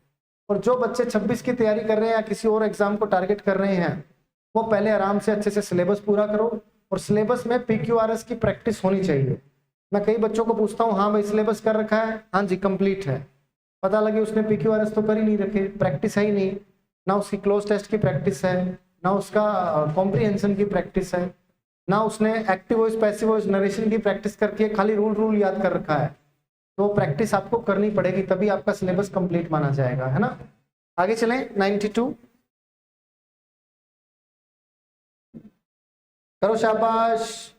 और जो बच्चे 26 की तैयारी कर रहे हैं या किसी और एग्जाम को टारगेट कर रहे हैं, वो पहले आराम से अच्छे से सिलेबस पूरा करो, और सिलेबस में PQRS की प्रैक्टिस होनी चाहिए। मैं कई बच्चों को पूछता हूँ, हाँ भाई सिलेबस कर रखा है? हाँ जी कंप्लीट है। पता लगे उसने PQRS तो कर ही नहीं रखे, प्रैक्टिस है ही नहीं, ना उसकी क्लोज टेस्ट की प्रैक्टिस है, ना उसका कॉम्प्रिहेंशन की प्रैक्टिस है, ना उसने active voice passive voice narration की प्रैक्टिस करके खाली रूल याद कर रखा है। तो प्रैक्टिस आपको करनी पड़ेगी, तभी आपका सिलेबस कंप्लीट माना जाएगा, है ना। आगे चलें। 92 करो, शाबाश।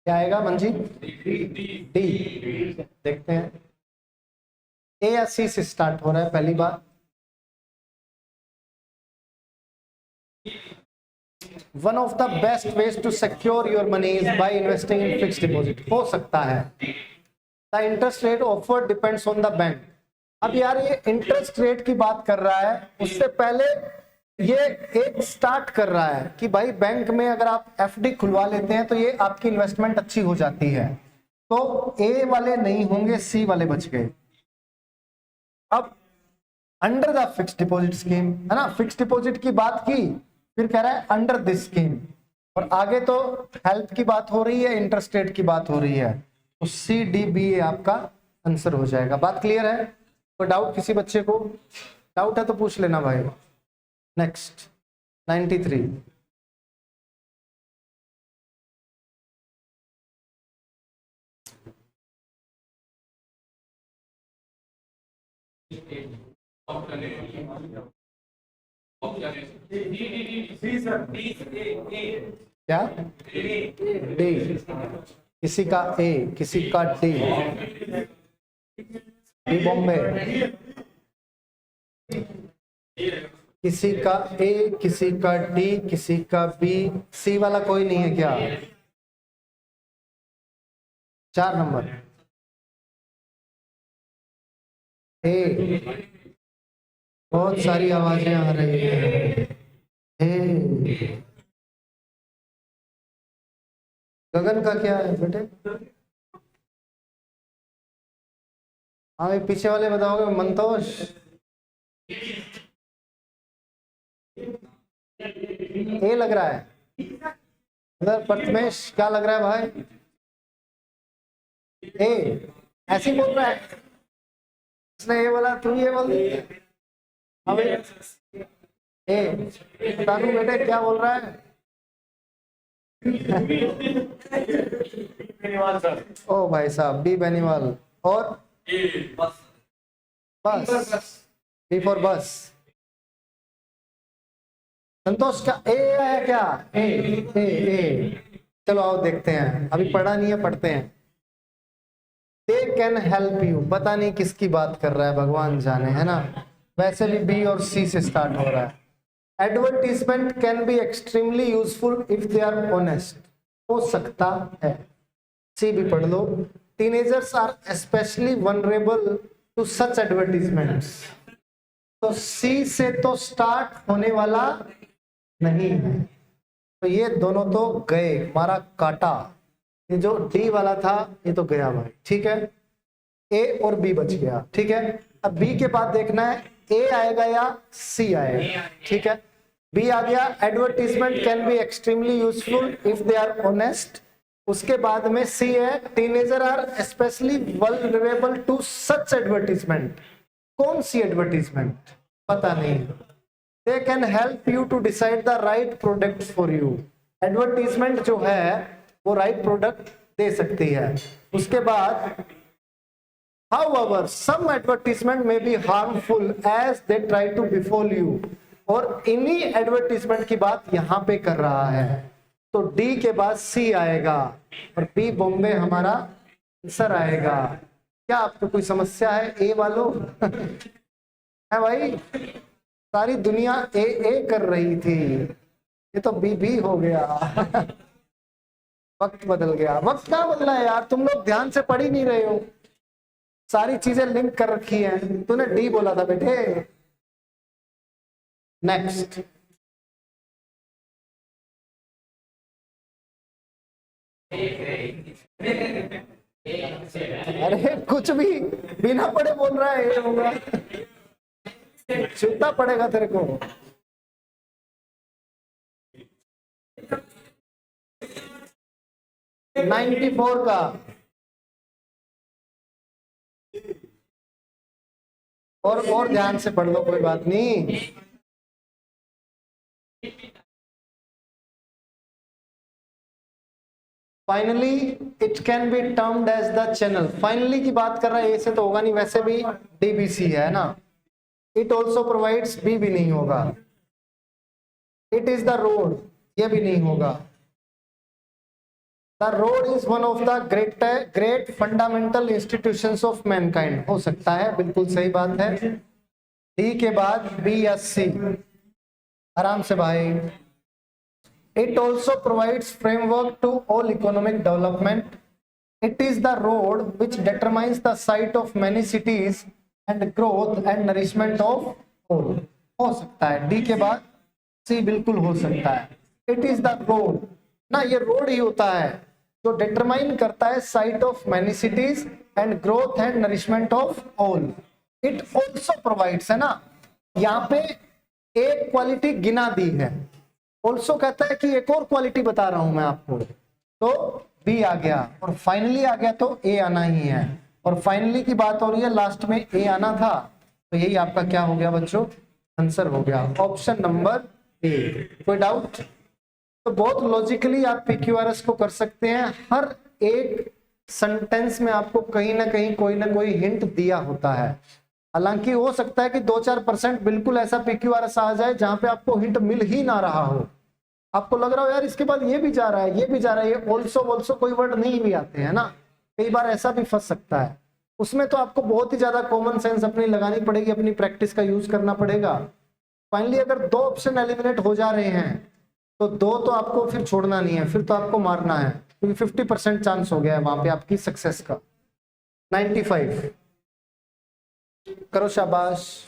क्या आएगा मंजीत? डी। देखते हैं, ए या सी से स्टार्ट हो रहा है पहली बार। One of the best ways to secure your money is by investing in fixed deposit. हो सकता है। The interest rate offer depends on the bank. अब यार ये इंटरेस्ट रेट की बात कर रहा है, उससे पहले ये एक स्टार्ट कर रहा है कि भाई बैंक में अगर आप एफडी खुलवा लेते हैं तो ये आपकी इन्वेस्टमेंट अच्छी हो जाती है। तो ए वाले नहीं होंगे, सी वाले बच गए। अब under the fixed deposit scheme, है ना, फिक्स्ड डिपॉजिट की बात की, फिर कह रहा है अंडर दिस स्कीम, और आगे तो हेल्थ की बात हो रही है, इंटरेस्ट रेट की बात हो रही है, तो सी डी बी ए आपका आंसर हो जाएगा। बात क्लियर है? कोई डाउट किसी बच्चे को? डाउट है तो पूछ लेना भाई। नेक्स्ट 93। सी सर। क्या? डी। किसी का ए, किसी का डी। डी बॉम्बे। किसी का ए, किसी का डी, किसी का बी, सी वाला कोई नहीं है क्या? 4 नंबर ए। बहुत सारी आवाजें आ रही है। ए। गगन का क्या है बेटे? हाँ ये पीछे वाले बताओगे। मंतोष ए लग रहा है उधर। प्रथमेश क्या लग रहा है भाई? ए ऐसे ही बोल रहा है उसने, ये बोला तू ये बोल दी। अब ए तानू बेटे क्या बोल रहा है? ओ भाई साहब बी बेनीवाल। और बस बी फॉर बस। संतोष का ए आया क्या? ए ए ए। चलो आओ देखते हैं, अभी पढ़ा नहीं है, पढ़ते हैं। दे कैन हेल्प यू, पता नहीं किसकी बात कर रहा है, भगवान जाने, है ना। वैसे भी बी और सी से स्टार्ट हो रहा है। Advertisement can be extremely useful if they are honest, हो सकता है। सी भी पढ़ लो। Teenagers are specially vulnerable to such advertisements. तो सी से तो स्टार्ट होने वाला नहीं है, तो ये दोनों तो गए, मारा काटा। ये जो डी वाला था ये तो गया भाई, ठीक है। ए और बी बच गया, ठीक है। अब बी के बाद देखना है ए आएगा या सी आएगा, ठीक है। बी आ गया, advertisement can be extremely useful if they are honest. उसके बाद में सी है, teenager are specially vulnerable to such advertisement. कौन सी एडवर्टीजमेंट? पता नहीं। They can help you to decide the right product for you. Advertisement जो है वो राइट प्रोडक्ट दे सकती है। उसके बाद however some advertisement may be harmful as they try to befool you, और इन्हीं एडवर्टीजमेंट की बात यहाँ पे कर रहा है। तो डी के बाद सी आएगा और बी बॉम्बे हमारा आंसर आएगा। क्या आपको कोई समस्या है ए वालों? है भाई, सारी दुनिया ए कर रही थी, ये तो बी बी हो गया। वक्त बदल गया। वक्त क्या बदला है यार, तुम लोग ध्यान से पढ़ ही नहीं रहे हो, सारी चीजें लिंक कर रखी हैं। तूने डी बोला था बेटे। नेक्स्ट अरे कुछ भी बिना पढ़े बोल रहा है, ये होगा छूटना पड़ेगा तेरे को। । 94 का और ध्यान से पढ़ लो, कोई बात नहीं। Finally it can be termed as the channel. Finally की बात कर रहा है, ए से तो होगा नहीं, वैसे भी डीबीसी है ना। इट ऑल्सो प्रोवाइड्स, बी भी नहीं होगा। इट इज द रोड, ये भी नहीं होगा। The road is one of the great fundamental institutions of Mankind, हो सकता है, बिल्कुल सही बात है। डी के बाद बी या सी, आराम से भाई। It also provides framework to all economic development. It is the road which determines the site of many cities and growth and nourishment of all. हो सकता है डी के बाद सी बिल्कुल हो सकता है. It is the road ना, ये रोड ही होता है जो डिटरमाइन करता है site of many cities and growth and nourishment of all. It also provides है ना, यहाँ पे एक क्वालिटी गिना दी है, ऑल्सो कहता है कि एक और क्वालिटी बता रहा हूं मैं आपको, तो बी आ गया और फाइनली आ गया तो ए आना ही है. और फाइनली की बात हो रही है, लास्ट में ए आना था, तो यही आपका क्या हो गया बच्चों, आंसर हो गया ऑप्शन नंबर ए. कोई डाउट? तो बहुत लॉजिकली आप पीक्यूआरएस को कर सकते हैं. हर एक सेंटेंस में आपको कहीं ना कहीं कोई ना कोई हिंट दिया होता है. हालांकि हो सकता है कि 2-4% बिल्कुल ऐसा पीक्यूआरएस आ जाए जहां पे आपको हिंट मिल ही ना रहा हो, आपको लग रहा हो यार इसके बाद ये भी जा रहा है, ये भी जा रहा है, ये ऑल्सो कोई वर्ड नहीं भी आते हैं ना, कई बार ऐसा भी फंस सकता है. उसमें तो आपको बहुत ही ज्यादा कॉमन सेंस अपनी लगानी पड़ेगी, अपनी प्रैक्टिस का यूज करना पड़ेगा. फाइनली अगर 2 ऑप्शन एलिमिनेट हो जा रहे हैं तो 2 तो आपको फिर छोड़ना नहीं है, फिर तो आपको मारना है, क्योंकि 50% चांस हो गया है वहां पे आपकी सक्सेस का. 95 करो, शाबाश.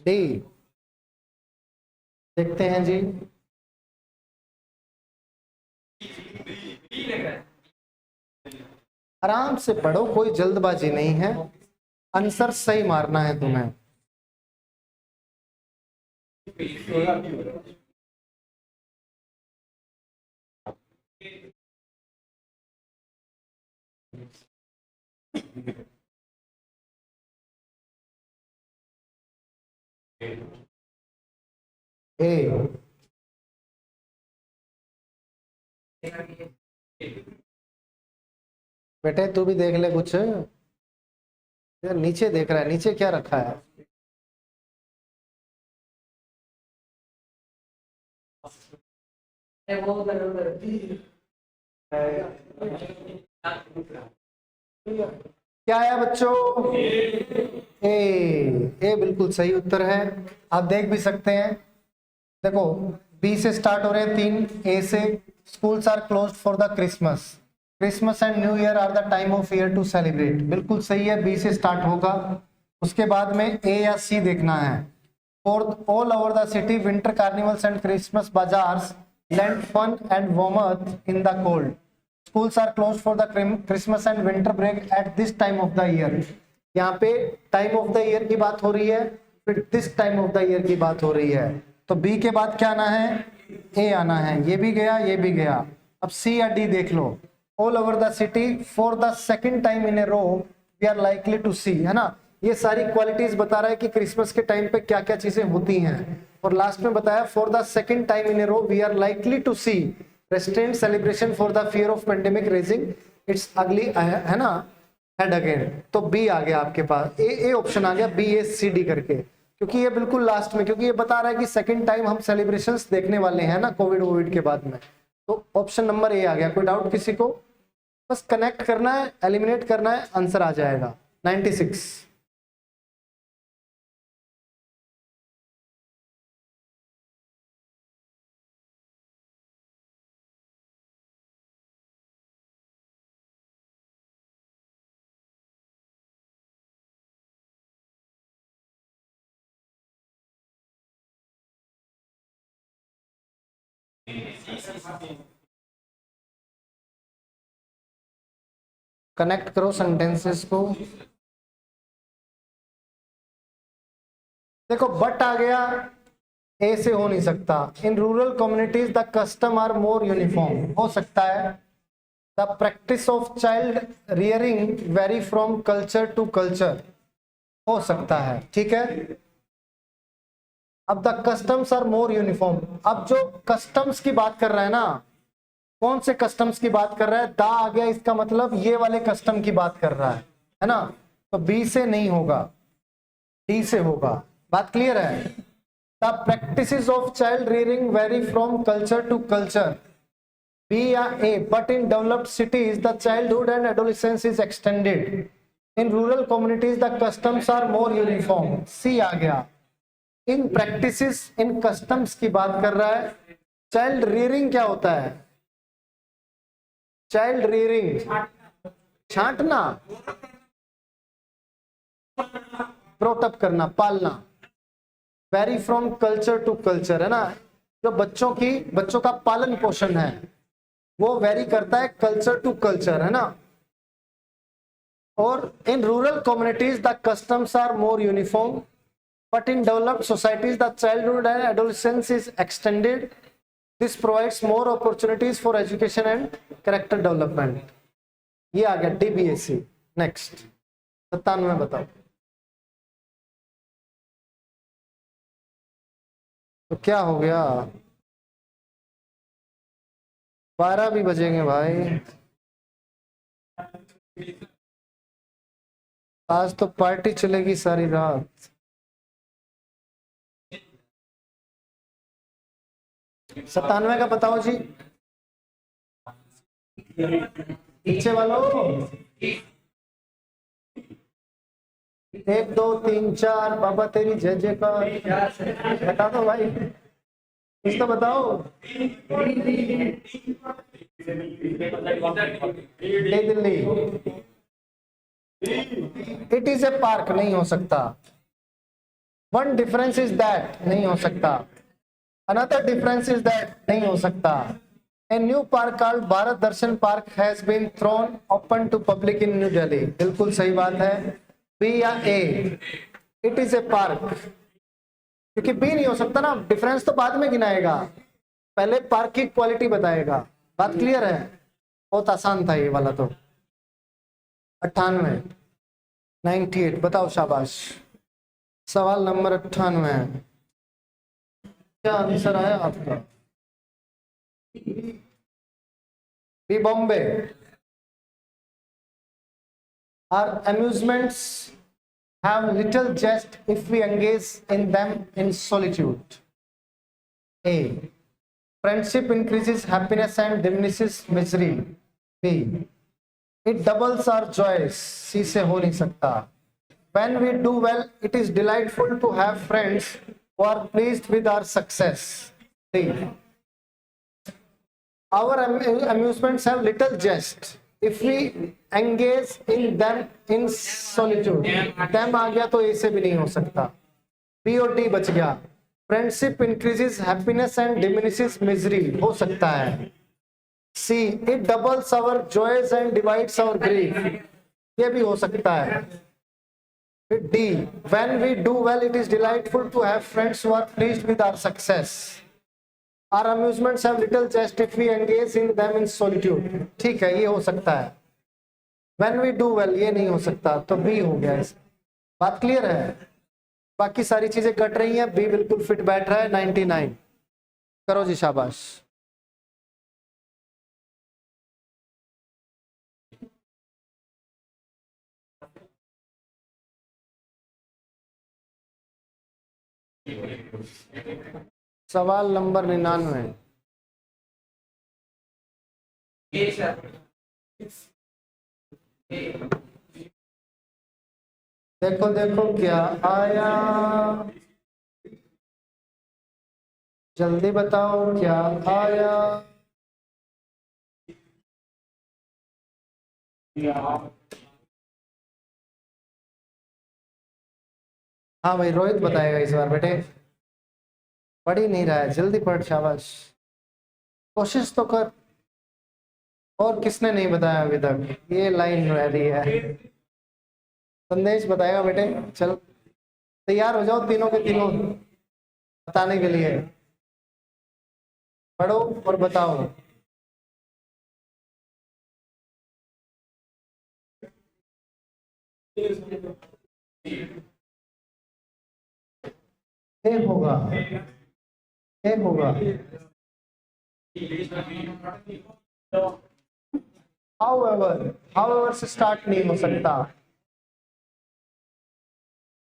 डी देखते हैं जी. आराम से पढ़ो, कोई जल्दबाजी नहीं है, आंसर सही मारना है तुम्हें. ए बेटे तू भी देख ले कुछ, यार नीचे देख रहा है, नीचे क्या रखा है? क्या है बच्चों? ए बिल्कुल सही उत्तर है. आप देख भी सकते हैं, देखो बी से स्टार्ट हो रहे हैं 3, ए से schools are closed for the Christmas, Christmas and new year are the time of year to celebrate. बिल्कुल सही है, बी से स्टार्ट होगा. उसके बाद में ए या सी देखना है. For all over the city winter carnivals and Christmas bazaars lend fun and warmth in the cold. Schools are closed for the Christmas and winter break at this time of the year. यहाँ पे time of the year की बात हो रही है, फिर this time of the year की बात हो रही है, तो बी के बाद क्या आना है? ए आना है. ये भी गया, ये भी गया. अब सी या डी देख लो. All over the city for the second time in a row we are likely to see, है ना. ये सारी क्वालिटीज बता रहा है कि क्रिसमस के टाइम पे क्या क्या चीजें होती हैं. और लास्ट में बताया for the second time in a row we are likely to see restraint celebration for the fear of pandemic raging its ugly, है ना, हेड अगेन. तो बी आ गया आपके पास, ए ऑप्शन आ गया, बी ए सी डी करके, क्योंकि ये बिल्कुल लास्ट में, क्योंकि ये बता रहा है कि सेकंड टाइम हम सेलिब्रेशंस देखने वाले हैं ना कोविड के बाद में, तो ऑप्शन नंबर ए आ गया. कोई डाउट किसी को? बस कनेक्ट करना है, एलिमिनेट करना है, आंसर आ जाएगा. 96 कनेक्ट करो सेंटेंसेस को. देखो बट आ गया, ए से हो नहीं सकता. In rural communities the custom are more uniform, हो सकता है. The practice of child rearing vary from culture to culture, हो सकता है. ठीक है. अब the customs are more uniform, अब जो कस्टम्स की बात कर रहा है ना, कौन से कस्टम्स की बात कर रहा है? दा आ गया, इसका मतलब ये वाले कस्टम की बात कर रहा है ना, तो बी से नहीं होगा. डी से होगा। बात क्लियर है? The practices of child rearing vary from culture to culture, B या A, but in developed cities the childhood and adolescence is extended, in rural communities the customs are more uniform, C आ गया। In practices, in customs की बात कर रहा है। Child rearing क्या होता है? चाइल्ड रियरिंग छांटना, ब्रॉटअप करना, पालना। Vary from culture to culture है ना, जो बच्चों का पालन पोषण है वो वेरी करता है कल्चर टू कल्चर, है ना। और in rural communities the customs are more uniform, but in developed societies the childhood and adolescence is extended, this provides more opportunities for education and character development. ये आ गया डीबीएससी। Next 97 बताओ। तो क्या हो गया? 12 भी बजेंगे भाई, आज तो पार्टी चलेगी सारी रात। 97 का बताओ जी, पीछे वालों। 1 2 3 4 बाबा तेरी जय जयकार, बता दो भाई, कुछ तो बताओ। Delhi, it is a park नहीं हो सकता। वन डिफरेंस इज दैट नहीं हो सकता। अनदर डिफरेंस इज दैट नहीं हो सकता। A new park called Bharat Darshan park has been thrown open to public in New Delhi। बिल्कुल सही बात है। बी या ए, इट इज ए पार्क, क्योंकि बी नहीं हो सकता ना, डिफरेंस तो बाद में गिनाएगा, पहले पार्क की क्वालिटी बताएगा। बात क्लियर है? बहुत आसान था ये वाला तो। 98 98 बताओ, शाबाश। सवाल नंबर 98, क्या आंसर आया आपका? B Bombay. Our amusements have little zest if we engage in them in solitude. A, friendship increases happiness and diminishes misery. B, it doubles our joys. C से हो नहीं सकता। When we do well, it is delightful to have friends who are pleased with our success. D, our amusements have little zest if we engage in them in solitude। them आ गया तो ए से भी नहीं हो सकता। बी और D बच गया। Friendship increases happiness and diminishes misery हो सकता है। C, it doubles our joys and divides our grief, ये भी हो सकता है। D, when we do well it is delightful to have friends who are pleased with our success. Our amusements have little zest if we engage in them in solitude। ठीक है, ये हो सकता है। When we do well, ये नहीं हो सकता, तो बी हो गया। इस बात क्लियर है? बाकी सारी चीजें कट रही हैं, बी बिल्कुल फिट बैठ रहा है। 99 करो जी, शाबाश। सवाल नंबर 99, देखो देखो क्या आया, जल्दी बताओ क्या आया। हाँ भाई, रोहित बताएगा इस बार बेटे। पढ़ ही नहीं रहा है, जल्दी पढ़, शाबाश, कोशिश तो कर। और किसने नहीं बताया अभी तक? ये लाइन रह रही है। संदेश बताएगा बेटे, चल तैयार हो जाओ तीनों के तीनों बताने के लिए। पढ़ो और बताओ। ए होगा, ए होगा। however से स्टार्ट नहीं हो सकता।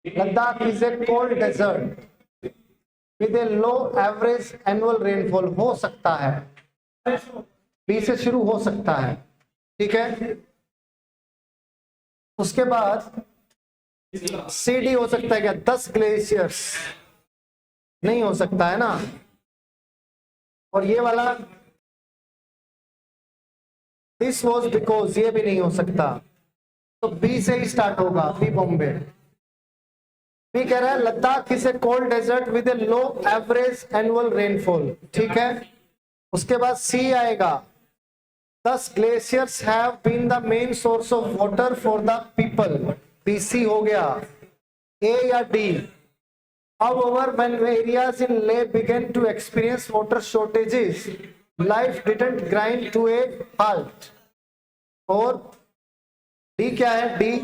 Ladakh is a cold desert with a low average annual rainfall. हो सकता है, बी से शुरू हो सकता है, ठीक है। उसके बाद सी डी हो सकता है क्या? 10 ग्लेशियर्स नहीं हो सकता है ना। और ये वाला दिस वॉज बिकॉज, ये भी नहीं हो सकता। तो बी से ही स्टार्ट होगा, बी बॉम्बे। बी कह रहा है Ladakh is a cold desert with a low average annual rainfall, ठीक है। उसके बाद सी आएगा 10 glaciers have been the main source of water for the people. B C हो गया। ए या D? However, when areas in Leh began to experience water shortages, life didn't grind to a halt. और D क्या है? D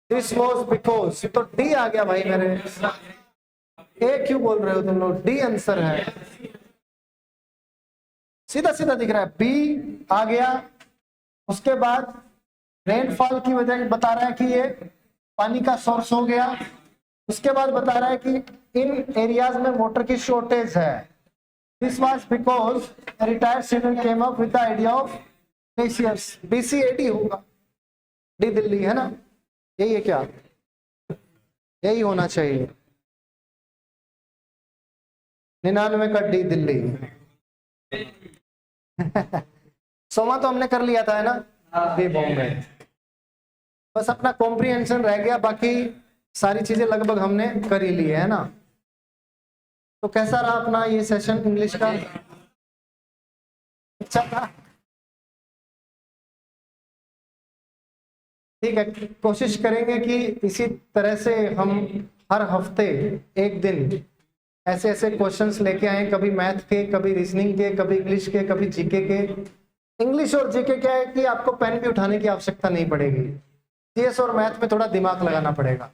this was because. तो D आ गया भाई मेरे। ए क्यों बोल रहे हो तुम लोग? डी आंसर है, सीधा सीधा दिख रहा है। बी आ गया। उसके बाद रेनफॉल की वजह बता रहा है कि ये पानी का सोर्स हो गया। उसके बाद बता रहा है कि इन एरियाज में वाटर की शॉर्टेज है। This was because retired student came up with the idea of glaciers. BCAD होगा। डी दिल्ली है ना, यही है क्या? यही होना चाहिए। 99 का डी दिल्ली। सोमा तो हमने कर लिया था है ना, बी बॉम्बे। बस अपना कॉम्प्रिहेंशन रह गया, बाकी सारी चीजें लगभग हमने कर ही ली है ना। तो कैसा रहा अपना ये सेशन इंग्लिश का? अच्छा था, ठीक है। कोशिश करेंगे कि इसी तरह से हम हर हफ्ते एक दिन ऐसे ऐसे क्वेश्चंस लेके आए, कभी मैथ के, कभी रीजनिंग के, कभी इंग्लिश के, कभी जीके के। इंग्लिश और जीके क्या है कि आपको पेन भी उठाने की आवश्यकता नहीं पड़ेगी। जीएस और मैथ में थोड़ा दिमाग लगाना पड़ेगा।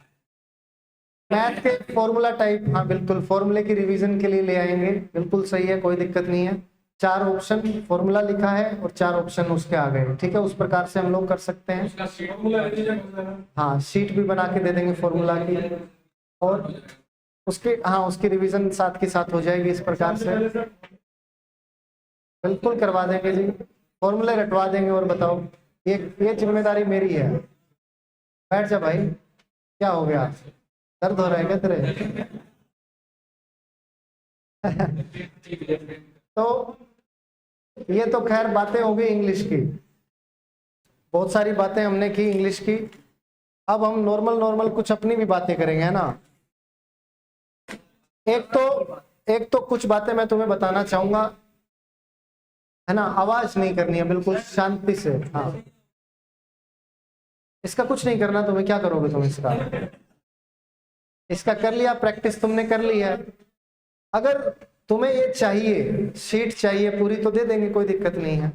मैथ के फॉर्मूला टाइप, हाँ बिल्कुल, फॉर्मूले की रिवीजन के लिए ले आएंगे, बिल्कुल सही है, कोई दिक्कत नहीं है। 4 ऑप्शन फॉर्मूला लिखा है और 4 ऑप्शन उसके आ गए, ठीक है। उस प्रकार से हम लोग कर सकते हैं। हाँ, शीट भी बना के दे देंगे फॉर्मूला की, और उसके हाँ उसकी रिवीजन साथ के साथ हो जाएगी। इस प्रकार से बिल्कुल करवा देंगे जी, फॉर्मूले रटवा देंगे। और बताओ, ये जिम्मेदारी मेरी है। बैठ जा भाई, क्या हो गया? दर्द हो रहा है क्या तेरे? तो ये तो खैर बातें हो गई इंग्लिश की, बहुत सारी बातें हमने की इंग्लिश की। अब हम नॉर्मल कुछ अपनी भी बातें करेंगे, है ना। एक तो कुछ बातें मैं तुम्हें बताना चाहूंगा, है ना। आवाज नहीं करनी है, बिल्कुल शांति से। हाँ, इसका कुछ नहीं करना तुम्हें। क्या करोगे तुम? इसका कर लिया, प्रैक्टिस तुमने कर ली है। अगर तुम्हें ये चाहिए, शीट चाहिए पूरी, तो दे देंगे, कोई दिक्कत नहीं है।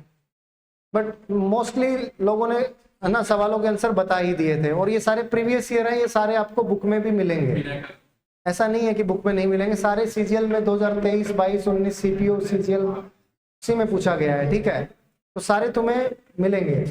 बट मोस्टली लोगों ने, है ना, सवालों के आंसर बता ही दिए थे। और ये सारे प्रीवियस ईयर हैं, ये सारे आपको बुक में भी मिलेंगे। ऐसा नहीं है कि बुक में नहीं मिलेंगे। सारे CGL में 2023, 22, 19 CPO CGL उसी में पूछा गया है, ठीक है। तो सारे तुम्हें मिलेंगे।